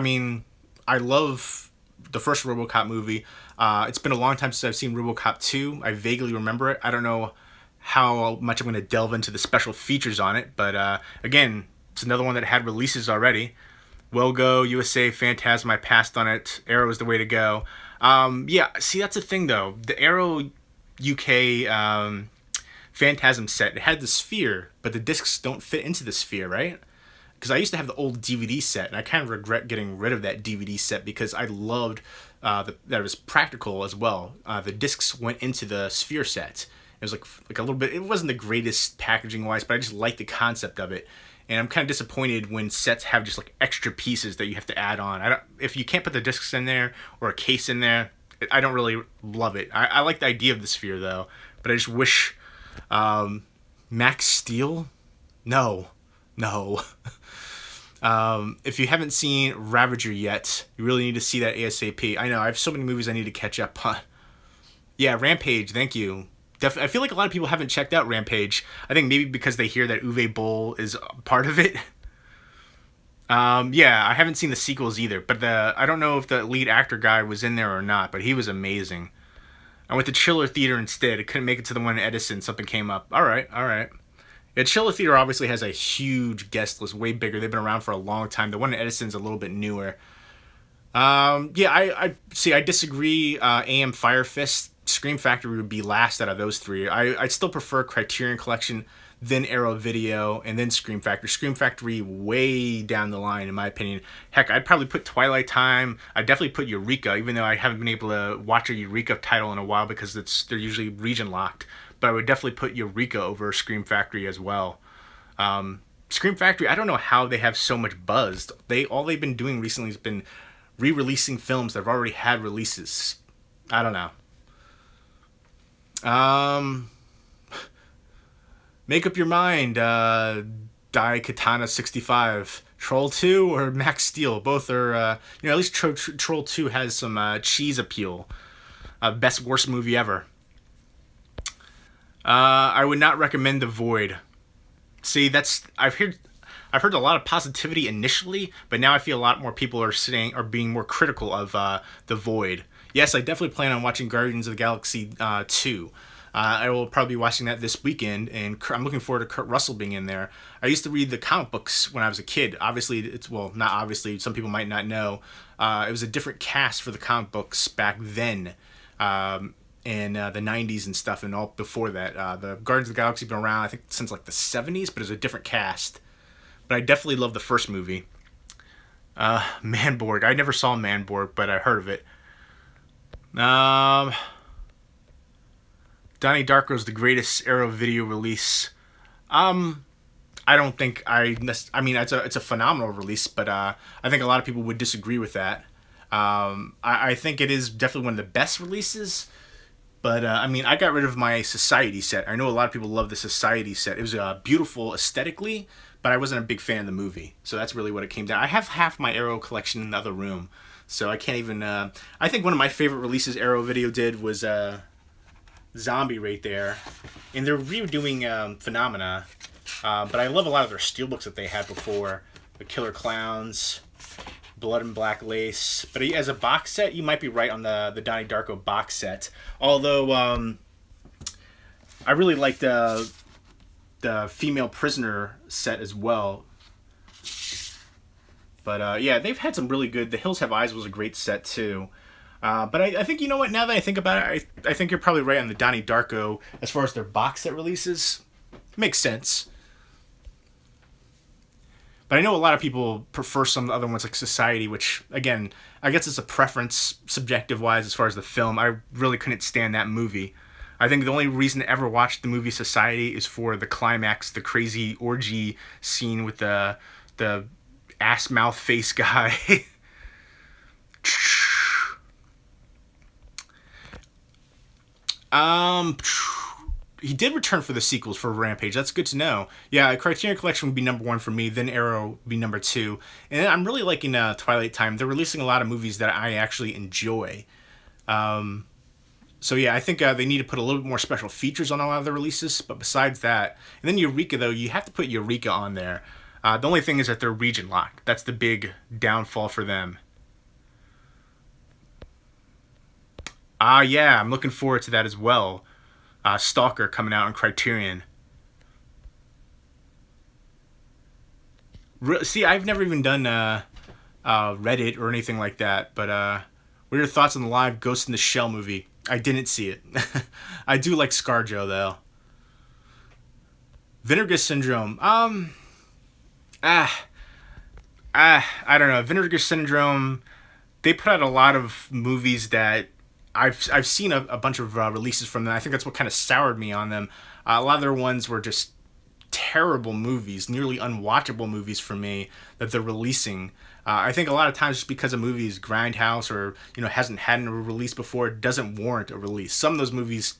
mean, I love the first RoboCop movie. It's been a long time since I've seen RoboCop 2. I vaguely remember it. I don't know how much I'm going to delve into the special features on it, but again, it's another one that had releases already. Well Go, USA, Phantasm, I passed on it. Arrow is the way to go. Yeah, see, that's the thing, though. The Arrow UK Phantasm set, it had the sphere, but the discs don't fit into the sphere, right? Because I used to have the old DVD set, and I kind of regret getting rid of that DVD set because I loved that it was practical as well. The discs went into the sphere set. It was like a little bit, it wasn't the greatest packaging-wise, but I just liked the concept of it. And I'm kind of disappointed when sets have just like extra pieces that you have to add on. If you can't put the discs in there or a case in there, I don't really love it. I like the idea of the sphere though, but I just wish Max Steel? No. If you haven't seen Ravager yet, you really need to see that ASAP. I know, I have so many movies I need to catch up on. Yeah, Rampage, thank you. I feel like a lot of people haven't checked out Rampage. I think maybe because they hear that Uwe Boll is part of it. Yeah, I haven't seen the sequels either, but I don't know if the lead actor guy was in there or not, but he was amazing. I went to Chiller Theater instead. I couldn't make it to the one in Edison. Something came up. All right. Yeah, Chiller Theater obviously has a huge guest list, way bigger. They've been around for a long time. The one in Edison's a little bit newer. Yeah, I see. I disagree. AM Fire Fist, Scream Factory would be last out of those three. I still prefer Criterion Collection, then Arrow Video, and then Scream Factory. Scream Factory way down the line, in my opinion. Heck, I'd probably put Twilight Time. I'd definitely put Eureka, even though I haven't been able to watch a Eureka title in a while because they're usually region locked. But I would definitely put Eureka over Scream Factory as well. Scream Factory, I don't know how they have so much buzz. All they've been doing recently has been re-releasing films that have already had releases. I don't know. Make up your mind. Dai Katana 65, Troll 2 or Max Steel. Both are, at least Troll 2 has some cheese appeal. Best worst movie ever. I would not recommend The Void. See, I've heard a lot of positivity initially, but now I feel a lot more people are being more critical of The Void. Yes, I definitely plan on watching Guardians of the Galaxy 2. I will probably be watching that this weekend, and I'm looking forward to Kurt Russell being in there. I used to read the comic books when I was a kid. Obviously, not obviously, some people might not know. It was a different cast for the comic books back then. In the 90s and stuff, and all before that. The Guardians of the Galaxy have been around, I think, since like the 70s, but it was a different cast. But I definitely love the first movie. Manborg. I never saw Manborg, but I heard of it. Donnie Darko's the greatest Arrow Video release. I don't think I mean, it's a phenomenal release, but I think a lot of people would disagree with that. I think it is definitely one of the best releases. But, I mean, I got rid of my Society set. I know a lot of people love the Society set. It was beautiful aesthetically, but I wasn't a big fan of the movie. So that's really what it came down. I have half my Arrow collection in the other room. So I can't even... I think one of my favorite releases Arrow Video did was Zombie right there. And they're redoing Phenomena. But I love a lot of their steelbooks that they had before. The Killer Clowns... Blood and Black Lace. But as a box set, you might be right on the Donnie Darko box set. Although, I really liked the Female Prisoner set as well. But, yeah, they've had some really good... The Hills Have Eyes was a great set, too. But I think, you know what, now that I think about it, I think you're probably right on the Donnie Darko as far as their box set releases. Makes sense. But I know a lot of people prefer some other ones like Society, which, again, I guess it's a preference, subjective-wise, as far as the film. I really couldn't stand that movie. I think the only reason to ever watch the movie Society is for the climax, the crazy orgy scene with the ass-mouth face guy. Um, he did return for the sequels for Rampage. That's good to know. Yeah, Criterion Collection would be number one for me. Then Arrow would be number two. And I'm really liking Twilight Time. They're releasing a lot of movies that I actually enjoy. So yeah, I think they need to put a little bit more special features on a lot of the releases. But besides that, and then Eureka though, you have to put Eureka on there. The only thing is that they're region locked. That's the big downfall for them. Yeah, I'm looking forward to that as well. Stalker coming out on Criterion. See, I've never even done Reddit or anything like that, but what are your thoughts on the live Ghost in the Shell movie? I didn't see it. I do like ScarJo though. Vinegar Syndrome. Ah, I don't know. Vinegar Syndrome. They put out a lot of movies that I've seen a bunch of releases from them. I think that's what kind of soured me on them. A lot of their ones were just terrible movies, nearly unwatchable movies for me that they're releasing. I think a lot of times just because a movie is grindhouse or hasn't had a release before, it doesn't warrant a release. Some of those movies,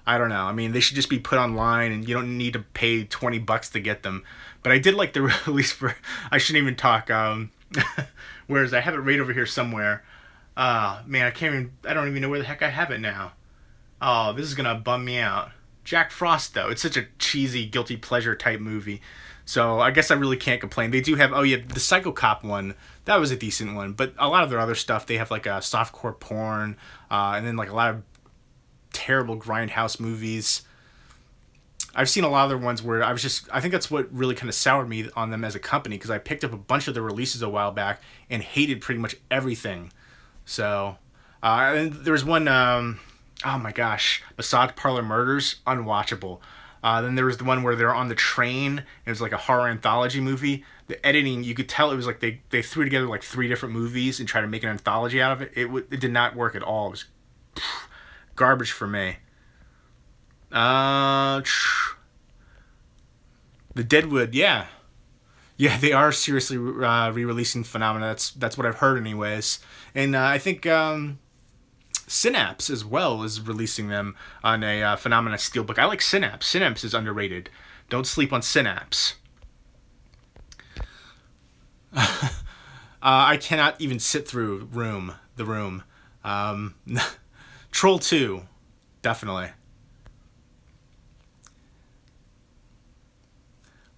I don't know. I mean, they should just be put online, and you don't need to pay $20 to get them. But I did like the release for. I shouldn't even talk. Whereas I have it right over here somewhere. Man, I can't even. I don't even know where the heck I have it now. Oh, this is gonna bum me out. Jack Frost, though, it's such a cheesy, guilty pleasure type movie. So I guess I really can't complain. They do have, oh yeah, the Psycho Cop one. That was a decent one. But a lot of their other stuff, they have like a softcore porn, and then like a lot of terrible grindhouse movies. I've seen a lot of their ones where I think that's what really kind of soured me on them as a company, because I picked up a bunch of their releases a while back and hated pretty much everything. So, and there was one, oh my gosh, Massage Parlor Murders, unwatchable. Then there was the one where they're on the train. It was like a horror anthology movie. The editing, you could tell it was like they threw together like three different movies and tried to make an anthology out of it. It did not work at all. It was garbage for me. Uh, the Deadwood, yeah, yeah, they are seriously re-releasing Phenomena. That's what I've heard, anyways. And I think Synapse as well is releasing them on a Phenomena Steelbook. I like Synapse. Synapse is underrated. Don't sleep on Synapse. I cannot even sit through the Room. Um, Troll 2, definitely.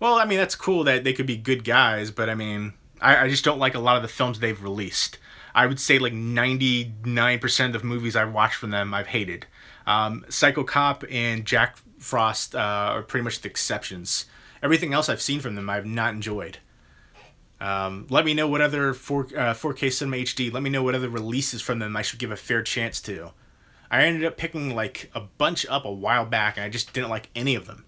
Well, I mean, that's cool that they could be good guys, but I mean, I just don't like a lot of the films they've released. I would say like 99% of the movies I've watched from them, I've hated. Psycho Cop and Jack Frost are pretty much the exceptions. Everything else I've seen from them, I've not enjoyed. Let me know what other 4K Cinema HD, let me know what other releases from them I should give a fair chance to. I ended up picking like a bunch up a while back, and I just didn't like any of them.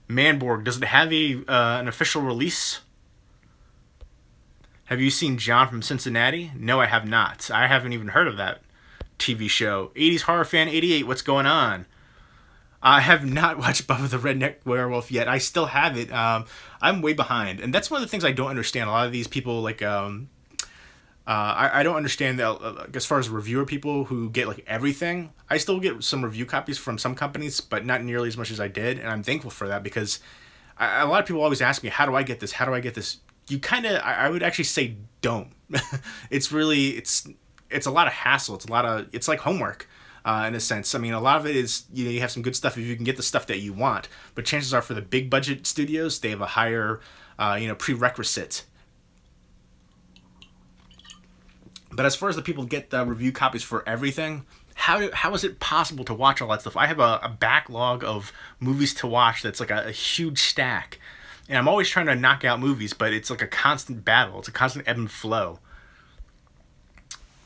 Manborg, does it have an official release? Have you seen John from Cincinnati? No, I have not. I haven't even heard of that TV show. 80s Horror Fan 88, what's going on? I have not watched Bubba the Redneck Werewolf yet. I still have it. I'm way behind. And that's one of the things I don't understand. A lot of these people, like, I don't understand that, as far as reviewer people who get like everything. I still get some review copies from some companies, but not nearly as much as I did, and I'm thankful for that, because a lot of people always ask me, how do I get this? How do I get this? You kind of, I would actually say don't. It's a lot of hassle. It's like homework. In a sense, I mean, a lot of it is, you have some good stuff if you can get the stuff that you want, but chances are for the big budget studios, they have a higher, prerequisite. But as far as the people get the review copies for everything, how is it possible to watch all that stuff? I have a backlog of movies to watch that's like a huge stack. And I'm always trying to knock out movies, but it's like a constant battle. It's a constant ebb and flow.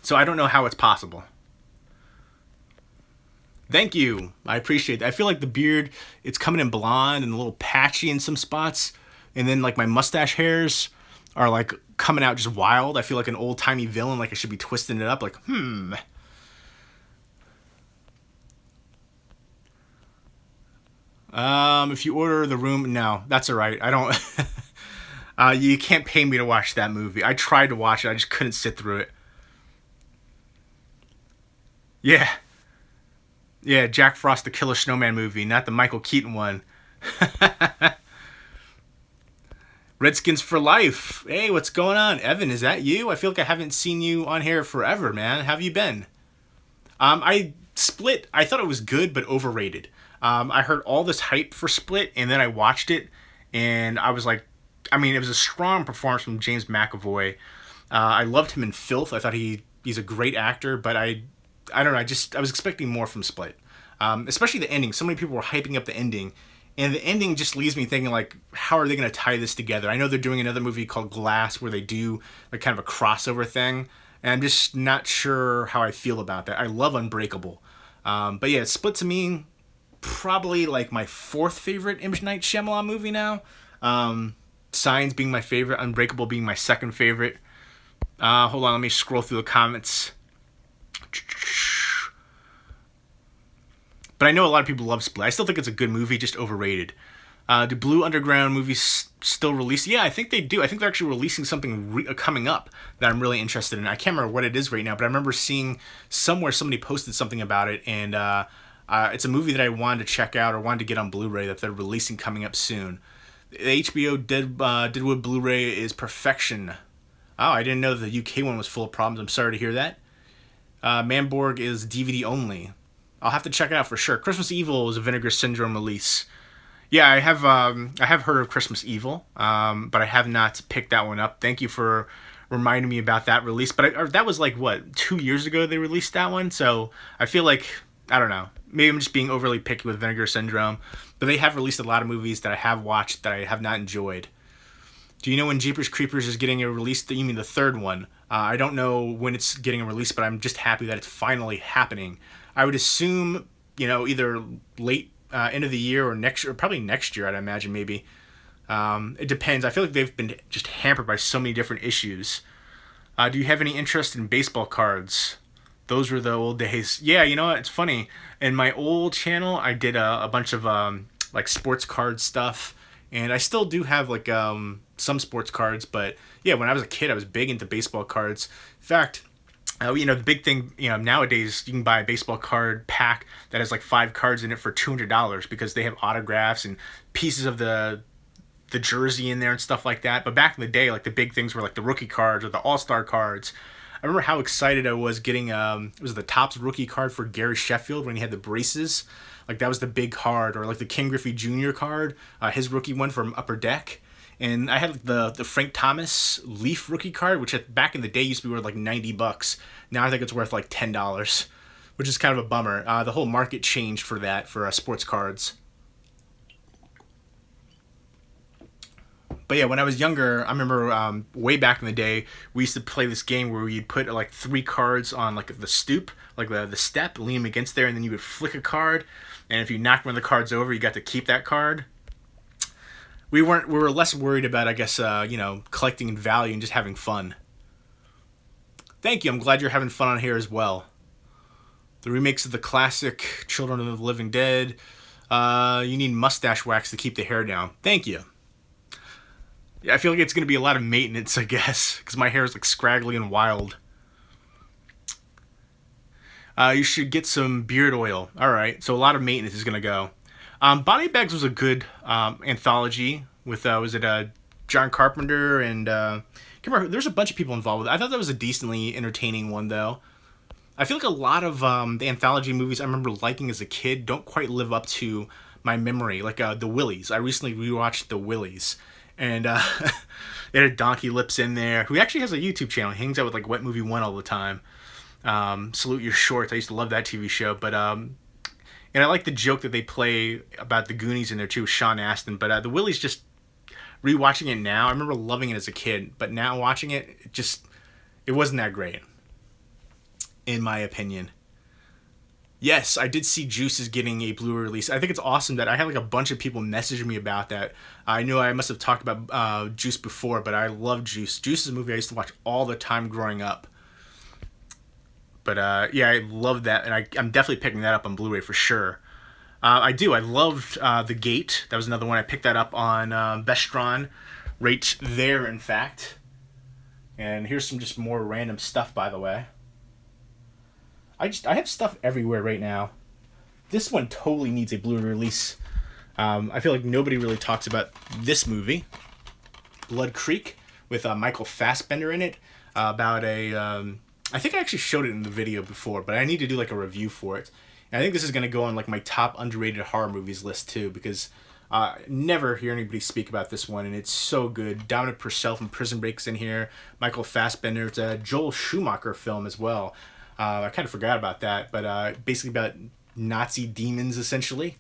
So I don't know how it's possible. Thank you. I appreciate that. I feel like the beard, it's coming in blonde and a little patchy in some spots. And then like my mustache hairs are like coming out just wild. I feel like an old-timey villain, like I should be twisting it up like, If you order The Room, no, that's all right. I don't. You can't pay me to watch that movie. I tried to watch it. I just couldn't sit through it. Yeah. Yeah, Jack Frost, the Killer Snowman movie, not the Michael Keaton one. Redskins for life. Hey, what's going on? Evan, is that you? I feel like I haven't seen you on here forever, man. How have you been? I Split. I thought it was good, but overrated. I heard all this hype for Split, and then I watched it, and I was like, I mean, it was a strong performance from James McAvoy. I loved him in Filth. I thought he's a great actor, but I don't know. I was expecting more from Split, especially the ending. So many people were hyping up the ending, and the ending just leaves me thinking like, how are they going to tie this together? I know they're doing another movie called Glass where they do like kind of a crossover thing, and I'm just not sure how I feel about that. I love Unbreakable, but yeah, Split to me probably like my fourth favorite M. Night Shyamalan movie now. Signs being my favorite, Unbreakable being my second favorite. Hold on, let me scroll through the comments. But I know a lot of people love Split. I still think it's a good movie, just overrated. Do Blue Underground movies still release? Yeah, I think they do. I think they're actually releasing something coming up that I'm really interested in. I can't remember what it is right now, but I remember seeing somewhere somebody posted something about it, and it's a movie that I wanted to check out or wanted to get on Blu-ray that they're releasing coming up soon. The HBO Deadwood Blu-ray is perfection. Oh, I didn't know the UK one was full of problems. I'm sorry to hear that. Manborg is DVD only. I'll have to check it out for sure. Christmas Evil is a Vinegar Syndrome release. Yeah, I have heard of Christmas Evil, but I have not picked that one up. Thank you for reminding me about that release. But that was like, what, 2 years ago they released that one? So I feel like, I don't know, maybe I'm just being overly picky with Vinegar Syndrome. But they have released a lot of movies that I have watched that I have not enjoyed. Do you know when Jeepers Creepers is getting a release? You mean the third one? I don't know when it's getting a release, but I'm just happy that it's finally happening. I would assume, either late end of the year or next year, or probably next year, I'd imagine maybe. It depends. I feel like they've been just hampered by so many different issues. Do you have any interest in baseball cards? Those were the old days. Yeah, you know what? It's funny. In my old channel, I did a bunch of like sports card stuff, and I still do have like some sports cards. But yeah, when I was a kid, I was big into baseball cards. In fact, the big thing, nowadays you can buy a baseball card pack that has like 5 cards in it for $200 because they have autographs and pieces of the jersey in there and stuff like that. But back in the day, like the big things were like the rookie cards or the all-star cards. I remember how excited I was getting it was the Topps rookie card for Gary Sheffield when he had the braces. Like that was the big card, or like the Ken Griffey Jr. card, his rookie one from Upper Deck. And I had the Frank Thomas Leaf rookie card, which back in the day used to be worth like $90. Now I think it's worth like $10, which is kind of a bummer. The whole market changed for that, for sports cards. But yeah, when I was younger, I remember way back in the day, we used to play this game where you'd put like 3 cards on like the stoop, like the step, lean them against there, and then you would flick a card. And if you knocked one of the cards over, you got to keep that card. We were less worried about, I guess, collecting in value and just having fun. Thank you. I'm glad you're having fun on here as well. The remakes of the classic Children of the Living Dead. You need mustache wax to keep the hair down. Thank you. Yeah, I feel like it's going to be a lot of maintenance, I guess, because my hair is like scraggly and wild. You should get some beard oil. All right, so a lot of maintenance is going to go. Body Bags was a good anthology with, was it John Carpenter and, I can't remember, there's a bunch of people involved with it. I thought that was a decently entertaining one, though. I feel like a lot of the anthology movies I remember liking as a kid don't quite live up to my memory, like The Willies. I recently rewatched The Willies, and it had Donkey Lips in there, who actually has a YouTube channel. He hangs out with like Wet Movie 1 all the time. Salute Your Shorts. I used to love that TV show, but and I like the joke that they play about the Goonies in there too, with Sean Astin. But the Willies, just rewatching it now, I remember loving it as a kid, but now watching it, it wasn't that great, in my opinion. Yes, I did see Juice is getting a Blu-ray release. I think it's awesome that I had like a bunch of people message me about that. I know I must have talked about Juice before, but I love Juice. Juice is a movie I used to watch all the time growing up. But yeah, I love that, and I'm definitely picking that up on Blu-ray for sure. I do. I loved The Gate. That was another one. I picked that up on Vestron, right there, in fact. And here's some just more random stuff, by the way. I have stuff everywhere right now. this one totally needs a Blu-ray release. I feel like nobody really talks about this movie, Blood Creek, with Michael Fassbender in it, about a... I think I actually showed it in the video before, but I need to do like a review for it. And I think this is going to go on like my top underrated horror movies list too, because never hear anybody speak about this one, and it's so good. Dominic Purcell from Prison Break's in here. Michael Fassbender. It's a Joel Schumacher film as well. I kind of forgot about that, but basically about Nazi demons, essentially.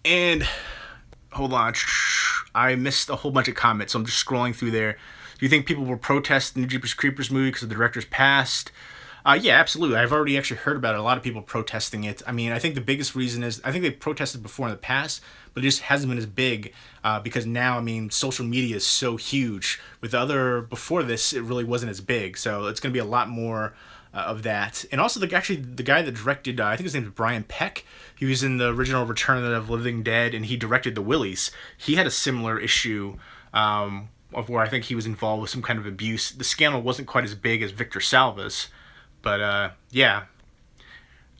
And hold on, I missed a whole bunch of comments, so I'm just scrolling through there. Do you think people will protest the new Jeepers Creepers movie because the director's passed? Yeah, absolutely. I've already actually heard about it. A lot of people protesting it. I mean, I think the biggest reason is, I think they protested before in the past, but it just hasn't been as big because now, I mean, social media is so huge. With the other, before this, it really wasn't as big. So it's going to be a lot more of that. And also, the guy that directed, I think his name is Brian Peck. He was in the original Return of the Living Dead, and he directed The Willies. He had a similar issue of where I think he was involved with some kind of abuse. The scandal wasn't quite as big as Victor Salva's. But, yeah.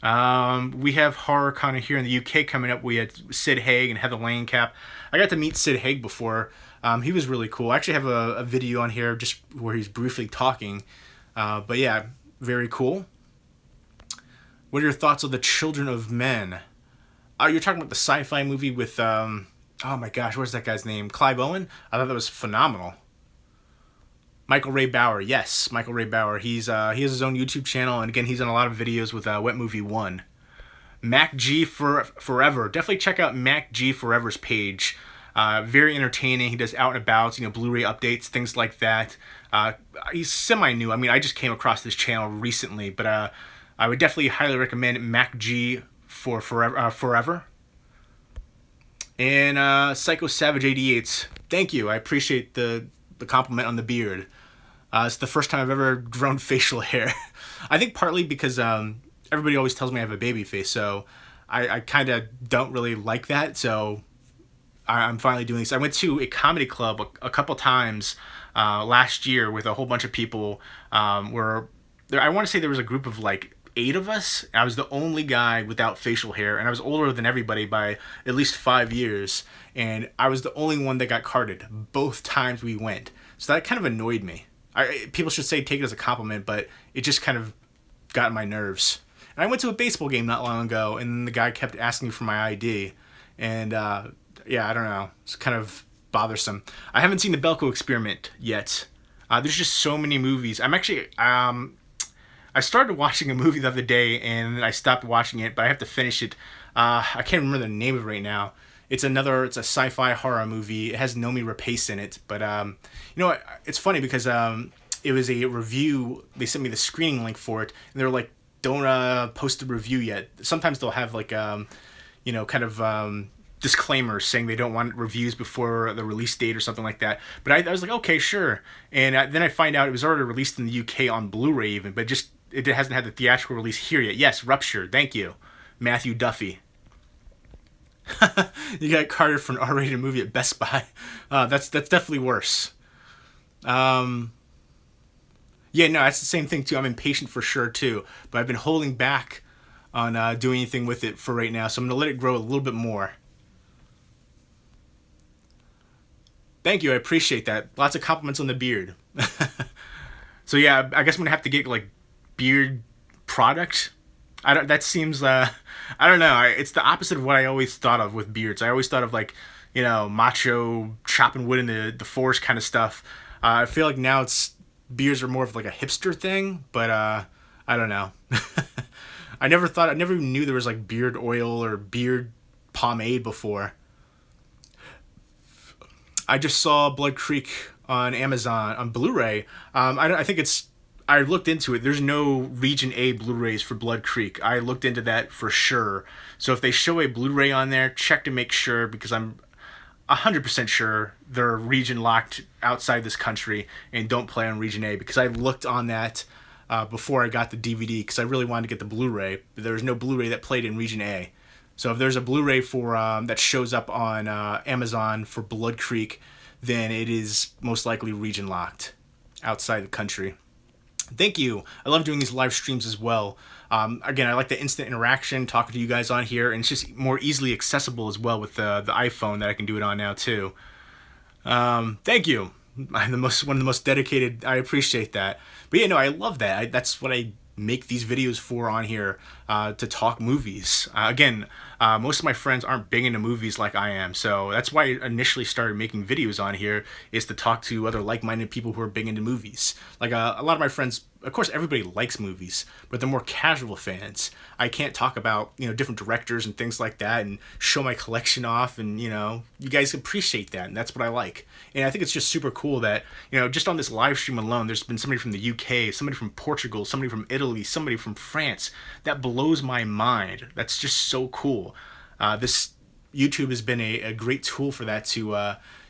We have HorrorCon here in the UK coming up. We had Sid Haig and Heather Langenkamp. I got to meet Sid Haig before. He was really cool. I actually have a video on here just where he's briefly talking. But, yeah, very cool. What are your thoughts on The Children of Men? You're talking about the sci-fi movie with, oh my gosh, what's that guy's name? Clive Owen? I thought that was phenomenal. Michael Ray Bauer, yes, Michael Ray Bauer. He has his own YouTube channel, and again, he's in a lot of videos with Wet Movie 1. Mac G Forever. Definitely check out Mac G Forever's page. Very entertaining. He does out and about, Blu-ray updates, things like that. He's semi-new. I mean, I just came across this channel recently, but I would definitely highly recommend Mac G Forever. And Psycho Savage 88. Thank you. I appreciate the compliment on the beard. It's the first time I've ever grown facial hair. I think partly because everybody always tells me I have a baby face, so I kind of don't really like that, so I'm finally doing this. I went to a comedy club a couple times last year with a whole bunch of people where I want to say there was a group of like 8 of us. I was the only guy without facial hair, and I was older than everybody by at least 5 years, and I was the only one that got carded both times we went. So that kind of annoyed me. People should say take it as a compliment, but it just kind of got on my nerves. And I went to a baseball game not long ago, and the guy kept asking me for my ID. And, yeah, I don't know. It's kind of bothersome. I haven't seen the Belko Experiment yet. There's just so many movies. I'm actually... I started watching a movie the other day, and I stopped watching it, but I have to finish it. I can't remember the name of it right now. It's a sci-fi horror movie. It has Noomi Rapace in it, but it's funny because it was a review. They sent me the screening link for it, and they were like, "Don't post the review yet." Sometimes they'll have like disclaimers saying they don't want reviews before the release date or something like that. But I was like, okay, sure. And then I find out it was already released in the UK on Blu-ray even, but just it hasn't had the theatrical release here yet. Yes, Rupture. Thank you, Matthew Duffy. You got carded for an R-rated movie at Best Buy. That's definitely worse. Yeah, no, that's the same thing too. I'm impatient for sure too, but I've been holding back on doing anything with it for right now, so I'm gonna let it grow a little bit more. Thank you, I appreciate that. Lots of compliments on the beard. So yeah, I guess I'm gonna have to get like beard product. That seems I don't know. It's the opposite of what I always thought of with beards. I always thought of like, macho chopping wood in the forest kind of stuff. I feel like now beards are more of like a hipster thing, but I don't know. I never even knew there was like beard oil or beard pomade before. I just saw Blood Creek on Amazon on Blu-ray. I think I looked into it. There's no Region A Blu-rays for Blood Creek. I looked into that for sure. So if they show a Blu-ray on there, check to make sure, because I'm 100% sure they're region locked outside this country and don't play on Region A, because I looked on that before I got the DVD because I really wanted to get the Blu-ray, but there was no Blu-ray that played in Region A. So if there's a Blu-ray for that shows up on Amazon for Blood Creek, then it is most likely region locked outside the country. Thank you. I love doing these live streams as well. Again, I like the instant interaction, talking to you guys on here, and it's just more easily accessible as well with the iPhone that I can do it on now too. Thank you. I'm one of the most dedicated. I appreciate that. But yeah, no, I love that. That's what I make these videos for on here, to talk movies. Again, most of my friends aren't big into movies like I am, so that's why I initially started making videos on here, is to talk to other like-minded people who are big into movies. Like a lot of my friends, of course, everybody likes movies, but they're more casual fans. I can't talk about different directors and things like that and show my collection off, and you guys appreciate that, and that's what I like. And I think it's just super cool that just on this live stream alone, there's been somebody from the UK, somebody from Portugal, somebody from Italy, somebody from France. That blows my mind. That's just so cool. This YouTube has been a great tool for that, to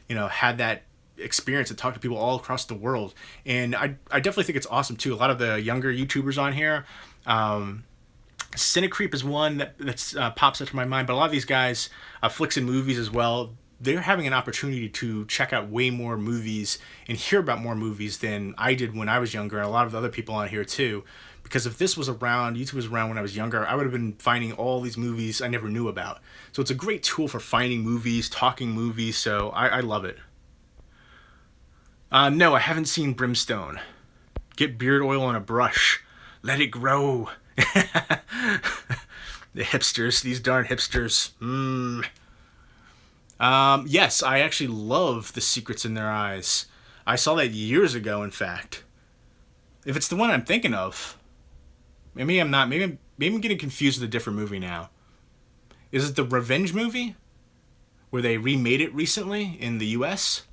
have that experience and talk to people all across the world. And I definitely think it's awesome too. A lot of the younger YouTubers on here, Cinecreep is one that's pops up to my mind, but a lot of these guys, Flicks and Movies as well, they're having an opportunity to check out way more movies and hear about more movies than I did when I was younger, and a lot of the other people on here too. Because if this was around, YouTube was around when I was younger, I would have been finding all these movies I never knew about. So it's a great tool for finding movies, talking movies, so I love it. No, I haven't seen Brimstone. Get beard oil and a brush. Let it grow. The hipsters, these darn hipsters. Yes, I actually love The Secrets in Their Eyes. I saw that years ago, in fact. If it's the one I'm thinking of, maybe I'm not. Maybe I'm getting confused with a different movie now. Is it the Revenge movie, where they remade it recently in the U.S.?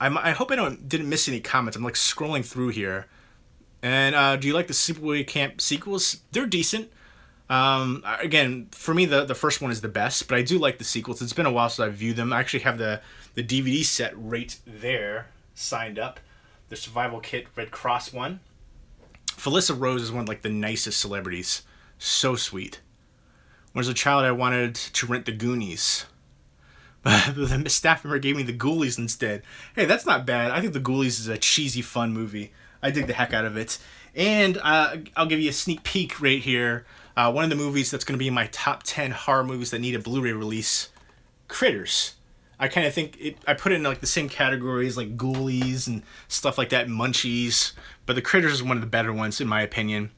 I hope I didn't miss any comments. I'm like scrolling through here. And do you like the Sleepaway Camp sequels? They're decent. Again, for me, the first one is the best, but I do like the sequels. It's been a while since I've viewed them. I actually have the DVD set right there, signed up. The Survival Kit Red Cross one. Felissa Rose is one of like the nicest celebrities. So sweet. When I was a child, I wanted to rent The Goonies. But the staff member gave me The Ghoulies instead. Hey, that's not bad. I think The Ghoulies is a cheesy, fun movie. I dig the heck out of it. And I'll give you a sneak peek right here. One of the movies that's going to be in my top 10 horror movies that need a Blu-ray release, Critters. I kind of think I put it in like the same categories like Ghoulies and stuff like that, Munchies. But the Critters is one of the better ones in my opinion.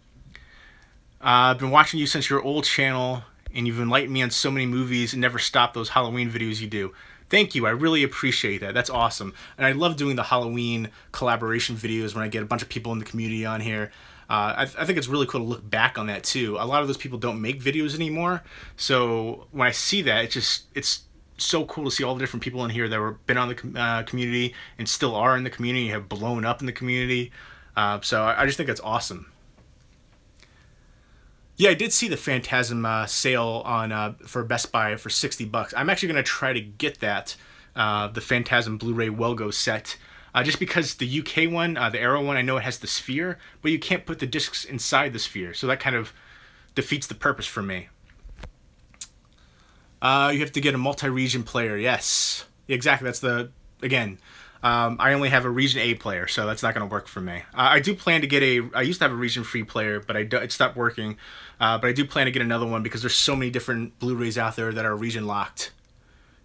I've been watching you since your old channel, and you've enlightened me on so many movies and never stop those Halloween videos you do. Thank you. I really appreciate that. That's awesome. And I love doing the Halloween collaboration videos when I get a bunch of people in the community on here. I think it's really cool to look back on that too. A lot of those people don't make videos anymore. So when I see that, it's so cool to see all the different people in here that were been on the community and still are in the community, have blown up in the community. So I just think that's awesome. Yeah, I did see the Phantasm sale on for Best Buy for $60. I'm actually going to try to get that, the Phantasm Blu-ray Welgo set, just because the UK one, the Arrow one, I know it has the sphere, but you can't put the discs inside the sphere, so that kind of defeats the purpose for me. You have to get a multi-region player, yes. Exactly, that's again, I only have a Region A player, so that's not going to work for me. I do plan to get I used to have a Region Free player, but it stopped working. But I do plan to get another one because there's so many different Blu-rays out there that are region locked.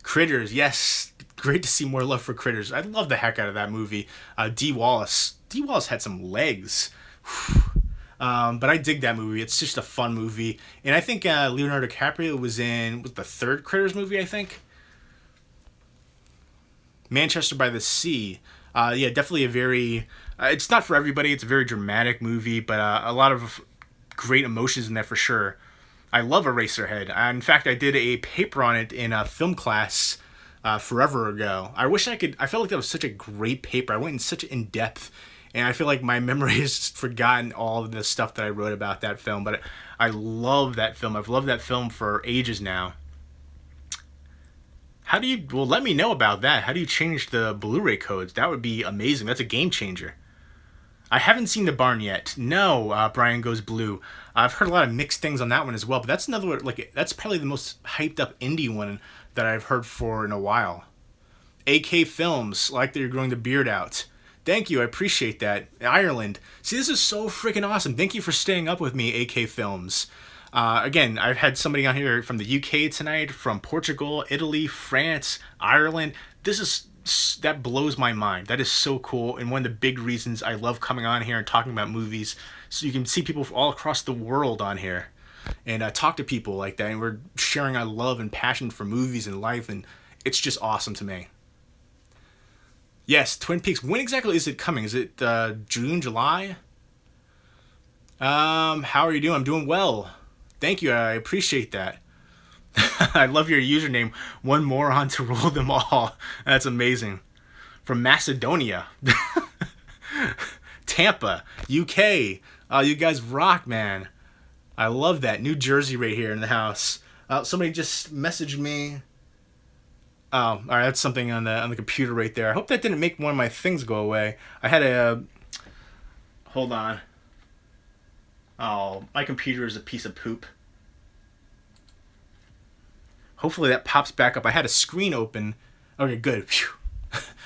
Critters, yes. Great to see more love for Critters. I love the heck out of that movie. Dee Wallace. Dee Wallace had some legs. But I dig that movie. It's just a fun movie. And I think Leonardo DiCaprio was in the third Critters movie, I think. Manchester by the Sea. Yeah, definitely a very... it's not for everybody. It's a very dramatic movie, but a lot of great emotions in there for sure. I love Eraserhead. In fact, I did a paper on it in a film class forever ago. I wish I could... I felt like that was such a great paper. I went in such in-depth, and I feel like my memory has forgotten all of the stuff that I wrote about that film, but I love that film. I've loved that film for ages now. How do you... Well, let me know about that. How do you change the Blu-ray codes? That would be amazing. That's a game changer. I haven't seen The Barn yet. No, Brian Goes Blue. I've heard a lot of mixed things on that one as well, but that's another one, like, that's probably the most hyped up indie one that I've heard for in a while. AK Films, like that you're growing the beard out. Thank you. I appreciate that. Ireland. See, this is so freaking awesome. Thank you for staying up with me, AK Films. Again, I've had somebody on here from the UK tonight, from Portugal, Italy, France, Ireland. That blows my mind. That is so cool, and one of the big reasons I love coming on here and talking about movies, so you can see people all across the world on here, and talk to people like that, and we're sharing our love and passion for movies and life, and it's just awesome to me. Yes, Twin Peaks. When exactly is it coming? Is it June, July? How are you doing? I'm doing well. Thank you. I appreciate that. I love your username. One moron to rule them all. That's amazing. From Macedonia, Tampa, UK. You guys rock, man. I love that. New Jersey right here in the house. Somebody just messaged me. Oh, all right. That's something on the computer right there. I hope that didn't make one of my things go away. I had a. Hold on. Oh, my computer is a piece of poop. Hopefully that pops back up. I had a screen open. Okay, good. Phew.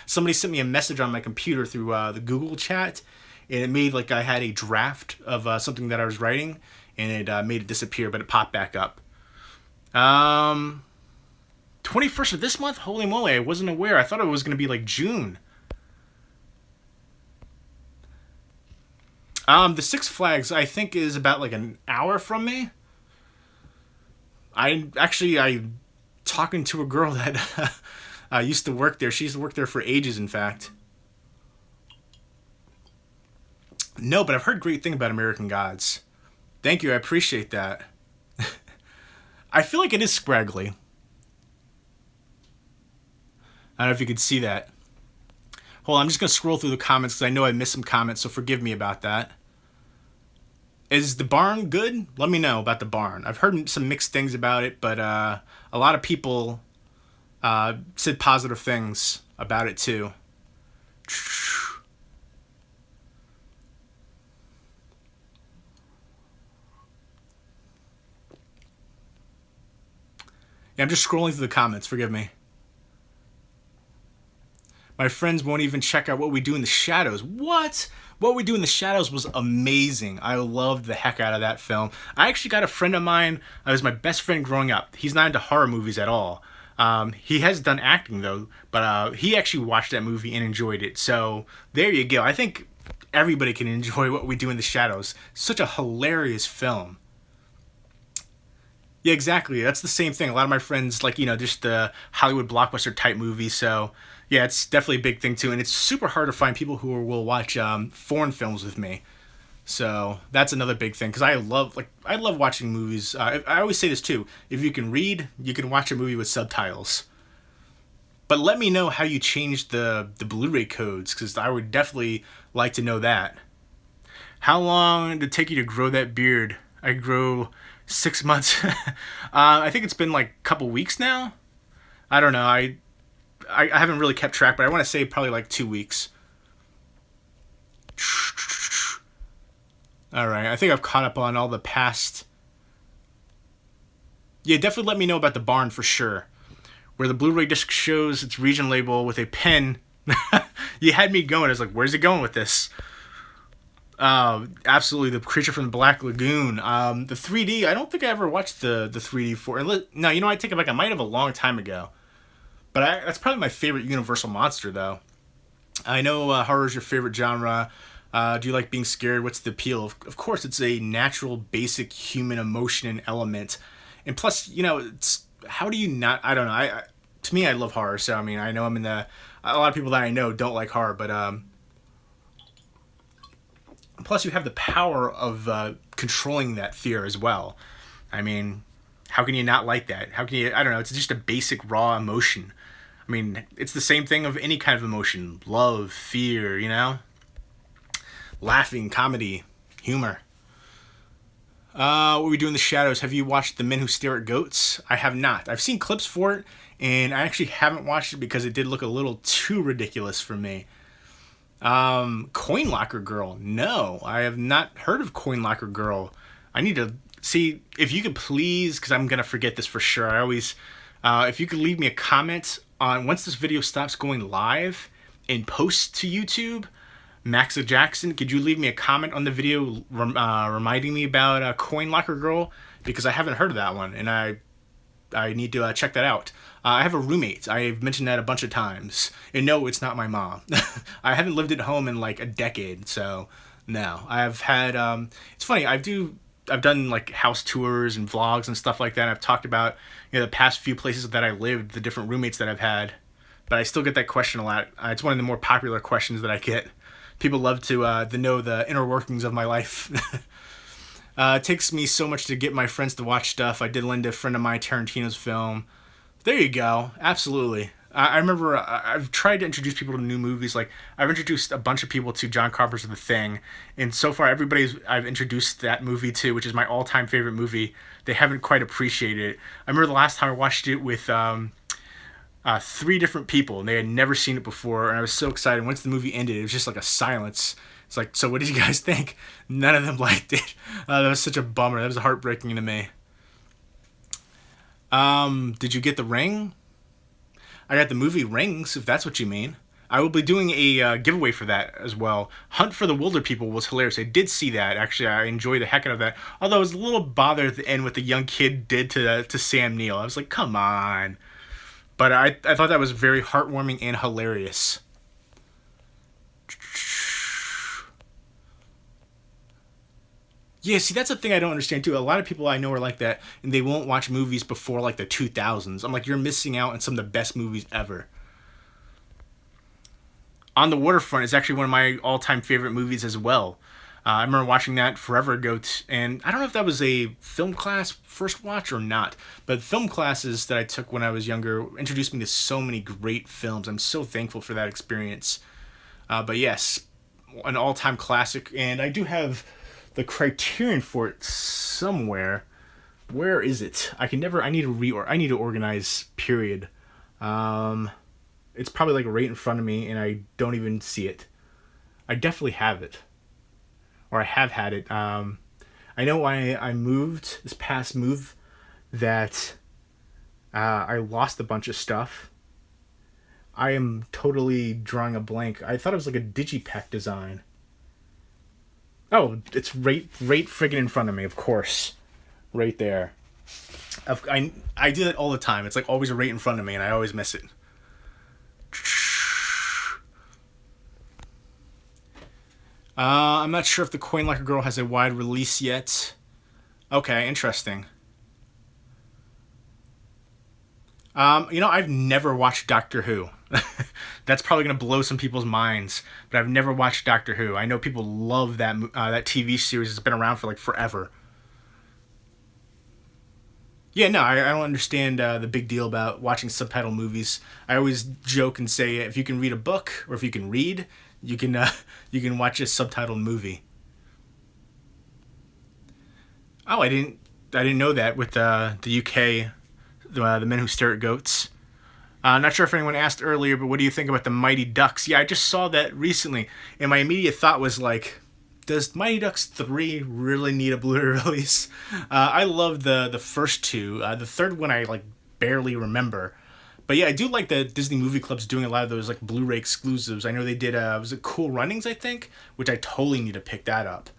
Somebody sent me a message on my computer through the Google chat, and it made like I had a draft of something that I was writing, and it made it disappear, but it popped back up. 21st of this month? Holy moly, I wasn't aware. I thought it was going to be like June. The Six Flags, I think, is about like an hour from me. I talking to a girl that used to work there. She used to work there for ages, in fact. No, but I've heard great things about American Gods. Thank you, I appreciate that. I feel like it is scraggly. I don't know if you could see that. Hold on, I'm just going to scroll through the comments because I know I missed some comments, so forgive me about that. Is the barn good? Let me know about the barn. I've heard some mixed things about it, but a lot of people said positive things about it too. Yeah, I'm just scrolling through the comments. Forgive me. My friends won't even check out What We Do in the Shadows. What? What We Do in the Shadows was amazing. I loved the heck out of that film. I actually got a friend of mine. He was my best friend growing up. He's not into horror movies at all. He has done acting, though. But he actually watched that movie and enjoyed it. So there you go. I think everybody can enjoy What We Do in the Shadows. Such a hilarious film. Yeah, exactly. That's the same thing. A lot of my friends like, just the Hollywood blockbuster type movies. So yeah, it's definitely a big thing too, and it's super hard to find people who will watch foreign films with me. So that's another big thing because I love watching movies. I always say this too: if you can read, you can watch a movie with subtitles. But let me know how you changed the Blu-ray codes because I would definitely like to know that. How long did it take you to grow that beard? I grow 6 months. I think it's been like a couple weeks now. I don't know. I haven't really kept track, but I want to say probably like 2 weeks. All right, I think I've caught up on all the past. Yeah, definitely let me know about the barn for sure. Where the Blu-ray disc shows its region label with a pen. You had me going. I was like, where's it going with this? Absolutely, The Creature from the Black Lagoon. The 3D, I don't think I ever watched the 3D for. No, I take it back. I might have a long time ago. But that's probably my favorite Universal monster, though. I know horror is your favorite genre. Do you like being scared? What's the appeal? Of course, it's a natural, basic human emotion and element. And plus, it's how do you not? I don't know. To me, I love horror. So I mean, I know a lot of people that I know don't like horror, but plus you have the power of controlling that fear as well. I mean, how can you not like that? How can you? I don't know. It's just a basic raw emotion. I mean, it's the same thing of any kind of emotion. Love, fear, laughing, comedy, humor. What we do in the shadows. Have you watched The Men Who Stare at Goats? I have not. I've seen clips for it, and I actually haven't watched it because it did look a little too ridiculous for me. Coin Locker Girl. No, I have not heard of Coin Locker Girl. I need to see if you could please, because I'm going to forget this for sure. I always, if you could leave me a comment on once this video stops going live and post to YouTube, Maxa Jackson, could you leave me a comment on the video reminding me about Coin Locker Girl? Because I haven't heard of that one, and I need to check that out. I have a roommate. I've mentioned that a bunch of times. And no, it's not my mom. I haven't lived at home in like a decade, so no. I've had, it's funny, I've done like house tours and vlogs and stuff like that. I've talked about, the past few places that I lived, the different roommates that I've had. But I still get that question a lot. It's one of the more popular questions that I get. People love to know the inner workings of my life. It takes me so much to get my friends to watch stuff. I did lend a friend of mine Tarantino's film. There you go. Absolutely. I remember I've tried to introduce people to new movies. Like, I've introduced a bunch of people to John Carpenter's The Thing. And so far, everybody's I've introduced that movie to, which is my all-time favorite movie, they haven't quite appreciated it. I remember the last time I watched it with 3 different people, and they had never seen it before. And I was so excited. Once the movie ended, it was just like a silence. It's like, so what did you guys think? None of them liked it. That was such a bummer. That was heartbreaking to me. Did you get The Ring? I got the movie Rings, if that's what you mean. I will be doing a giveaway for that as well. Hunt for the Wilder People was hilarious. I did see that. Actually, I enjoyed the heck out of that. Although I was a little bothered at the end what the young kid did to Sam Neill. I was like, come on. But I thought that was very heartwarming and hilarious. Yeah, see, that's the thing I don't understand, too. A lot of people I know are like that, and they won't watch movies before, like, the 2000s. I'm like, you're missing out on some of the best movies ever. On the Waterfront is actually one of my all-time favorite movies as well. I remember watching that forever ago, and I don't know if that was a film class first watch or not, but film classes that I took when I was younger introduced me to so many great films. I'm so thankful for that experience. But yes, an all-time classic, and I do have the criterion for it somewhere. Where is it? I need to organize, period. It's probably like right in front of me and I don't even see it. I definitely have it. Or I have had it. I know why I moved this past move that I lost a bunch of stuff. I am totally drawing a blank. I thought it was like a digipack design. Oh, it's right friggin' in front of me, of course. Right there. I do that all the time. It's like always right in front of me, and I always miss it. I'm not sure if the Coin Locker Girl has a wide release yet. Okay, interesting. I've never watched Doctor Who. That's probably going to blow some people's minds, but I've never watched Doctor Who. I know people love that TV series. It's been around for like forever. Yeah, no, I don't understand the big deal about watching subtitle movies. I always joke and say if you can read a book or if you can read, you can watch a subtitled movie. Oh, I didn't know that with the UK, the Men Who Stare at Goats. Not sure if anyone asked earlier, but what do you think about the Mighty Ducks? Yeah, I just saw that recently, and my immediate thought was like, does Mighty Ducks 3 really need a Blu-ray release? I love the first 2. The third one I like barely remember. But yeah, I do like that Disney Movie Club's doing a lot of those like Blu-ray exclusives. I know they did, was it Cool Runnings, I think? Which I totally need to pick that up.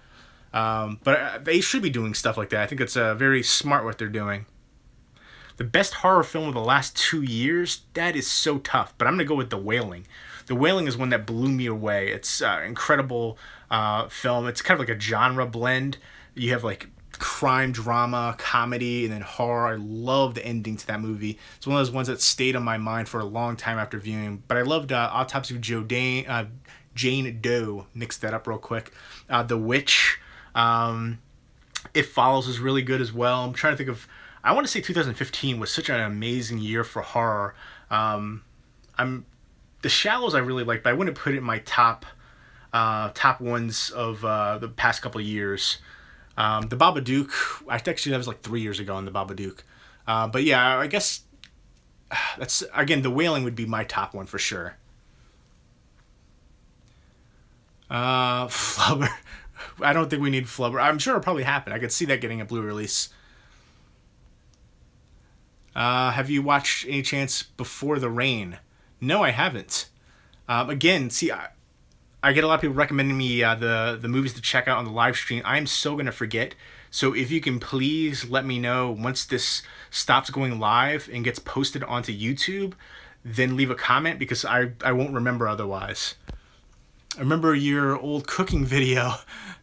But they should be doing stuff like that. I think it's very smart what they're doing. The best horror film of the last 2 years, that is so tough. But I'm going to go with The Wailing. The Wailing is one that blew me away. It's an incredible film. It's kind of like a genre blend. You have like crime, drama, comedy, and then horror. I love the ending to that movie. It's one of those ones that stayed on my mind for a long time after viewing. But I loved Autopsy of Jane Doe. Mixed that up real quick. The Witch. It Follows is really good as well. I'm trying to think of... I want to say 2015 was such an amazing year for horror. The Shallows I really liked, but I wouldn't put it in my top ones of the past couple of years. The Babadook, actually that was like 3 years ago in The Babadook. But yeah, I guess that's, again, The Wailing would be my top one for sure. Flubber. I don't think we need Flubber. I'm sure it'll probably happen. I could see that getting a Blu release. Have you watched any chance Before the Rain? No, I haven't. Again, see, I I get a lot of people recommending me the movies to check out on the live stream. I'm so gonna forget. So if you can please let me know once this stops going live and gets posted onto YouTube, then leave a comment because I won't remember otherwise. I remember your old cooking video,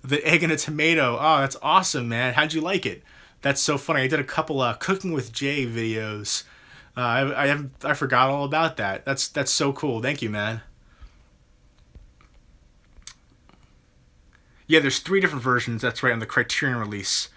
the egg and a tomato. Oh, that's awesome, man. How'd you like it? That's so funny. I did a couple cooking with Jay videos. I forgot all about that. That's so cool. Thank you, man. Yeah, there's 3 different versions. That's right on the Criterion release.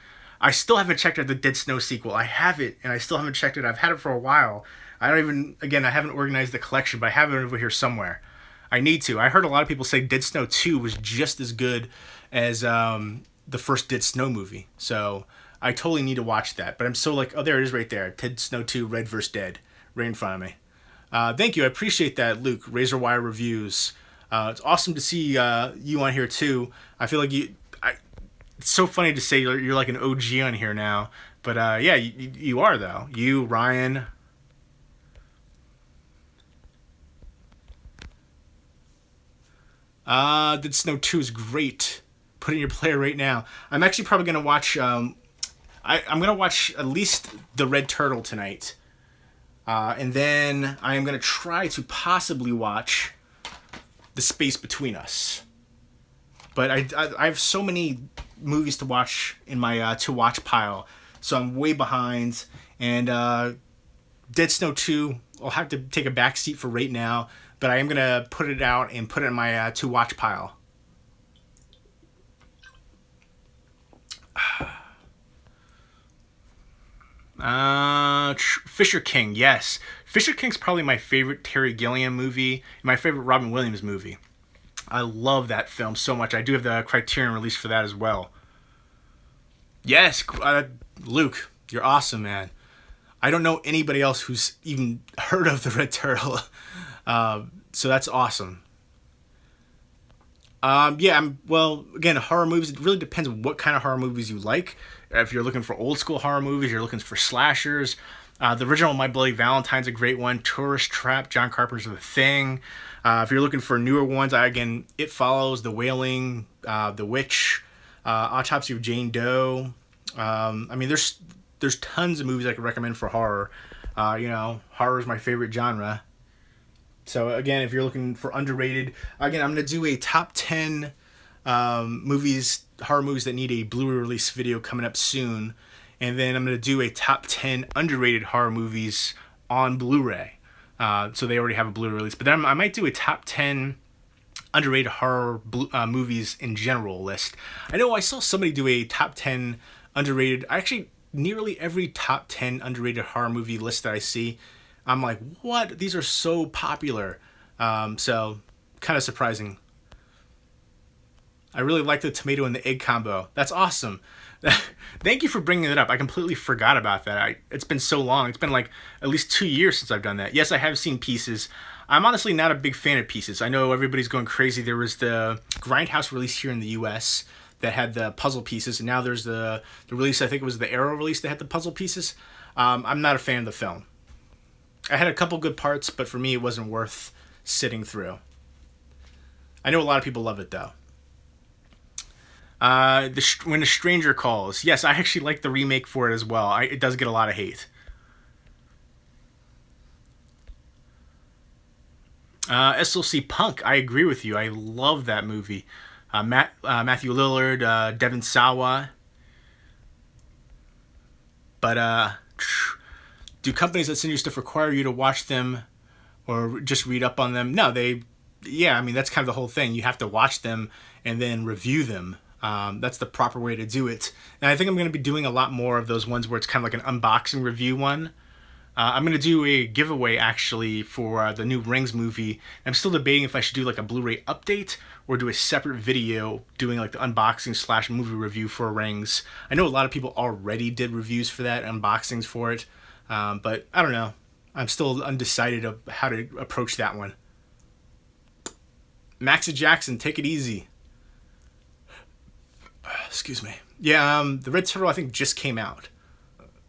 I still haven't checked out the Dead Snow sequel. I have it, and I still haven't checked it. I've had it for a while. I don't even. Again, I haven't organized the collection, but I have it over here somewhere. I need to. I heard a lot of people say Dead Snow 2 was just as good as the first Dead Snow movie. So I totally need to watch that. But I'm so like, oh, there it is right there. Dead Snow 2, Red vs. Dead, right in front of me. Thank you. I appreciate that, Luke. Razor Wire Reviews. It's awesome to see you on here too. I feel like it's so funny to say you're like an OG on here now. But yeah, you are though. You, Ryan. Dead Snow 2 is great. Put it in your player right now. I'm actually probably going to watch... I'm going to watch at least The Red Turtle tonight. And then I am going to try to possibly watch The Space Between Us. But I have so many movies to watch in my to-watch pile. So I'm way behind. And Dead Snow 2, I'll have to take a back seat for right now. But I am going to put it out and put it in my to-watch pile. Fisher King, yes. Fisher King's probably my favorite Terry Gilliam movie, my favorite Robin Williams movie. I love that film so much. I do have the Criterion release for that as well. Yes, Luke, you're awesome, man. I don't know anybody else who's even heard of the Red Turtle. So that's awesome. Yeah, well, again, horror movies, it really depends on what kind of horror movies you like. If you're looking for old school horror movies, you're looking for slashers. The original My Bloody Valentine's a great one. Tourist Trap, John Carpenter's The Thing. If you're looking for newer ones, again, It Follows, The Wailing, The Witch, Autopsy of Jane Doe. I mean, there's tons of movies I could recommend for horror. Horror is my favorite genre. So again, if you're looking for underrated, again, I'm going to do a top 10 horror movies that need a Blu-ray release video coming up soon. And then I'm going to do a top 10 underrated horror movies on Blu-ray. So they already have a Blu-ray release. But then I might do a top 10 underrated horror movies in general list. I know I saw somebody do a top 10 underrated, actually nearly every top 10 underrated horror movie list that I see, I'm like, what? These are so popular. So kind of surprising. I really like the tomato and the egg combo. That's awesome. Thank you for bringing it up. I completely forgot about that. It's been so long. It's been like at least 2 years since I've done that. Yes, I have seen Pieces. I'm honestly not a big fan of Pieces. I know everybody's going crazy. There was the Grindhouse release here in the U.S. that had the puzzle pieces, and now there's the release, I think it was the Arrow release that had the puzzle pieces. I'm not a fan of the film. I had a couple good parts, but for me it wasn't worth sitting through. I know a lot of people love it though. When a Stranger Calls. Yes, I actually like the remake for it as well. It does get a lot of hate. SLC Punk. I agree with you. I love that movie. Matthew Lillard, Devin Sawa. But do companies that send you stuff require you to watch them or just read up on them? No, yeah, I mean, that's kind of the whole thing. You have to watch them and then review them. That's the proper way to do it. And I think I'm going to be doing a lot more of those ones where it's kind of like an unboxing review one. I'm going to do a giveaway actually for the new Rings movie. I'm still debating if I should do like a Blu-ray update or do a separate video doing like the unboxing / movie review for Rings. I know a lot of people already did reviews for that, unboxings for it. But I don't know. I'm still undecided of how to approach that one. Maxie Jackson, take it easy. Excuse me. Yeah, the Red Turtle I think just came out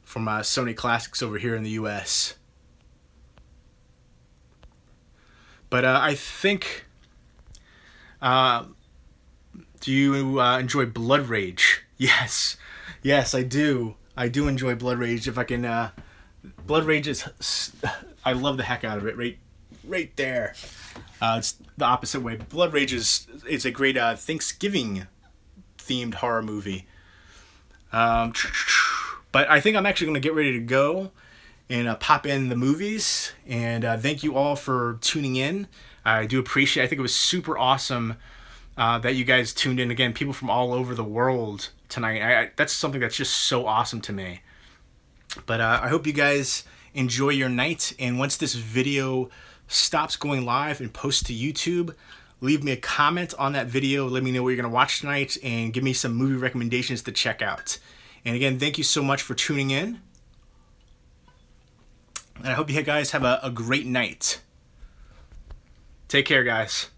from Sony Classics over here in the U.S. But I think Do you enjoy Blood Rage? Yes, yes, I do. I do enjoy Blood Rage. If I can, Blood Rage is, I love the heck out of it. Right there. It's the opposite way. Blood Rage is a great Thanksgiving themed horror movie. But I think I'm actually going to get ready to go and pop in the movies. And thank you all for tuning in. I do appreciate it. I think it was super awesome that you guys tuned in. Again, people from all over the world tonight. That's something that's just so awesome to me. But I hope you guys enjoy your night. And once this video stops going live and posts to YouTube, leave me a comment on that video. Let me know what you're going to watch tonight and give me some movie recommendations to check out. And again, thank you so much for tuning in. And I hope you guys have a great night. Take care, guys.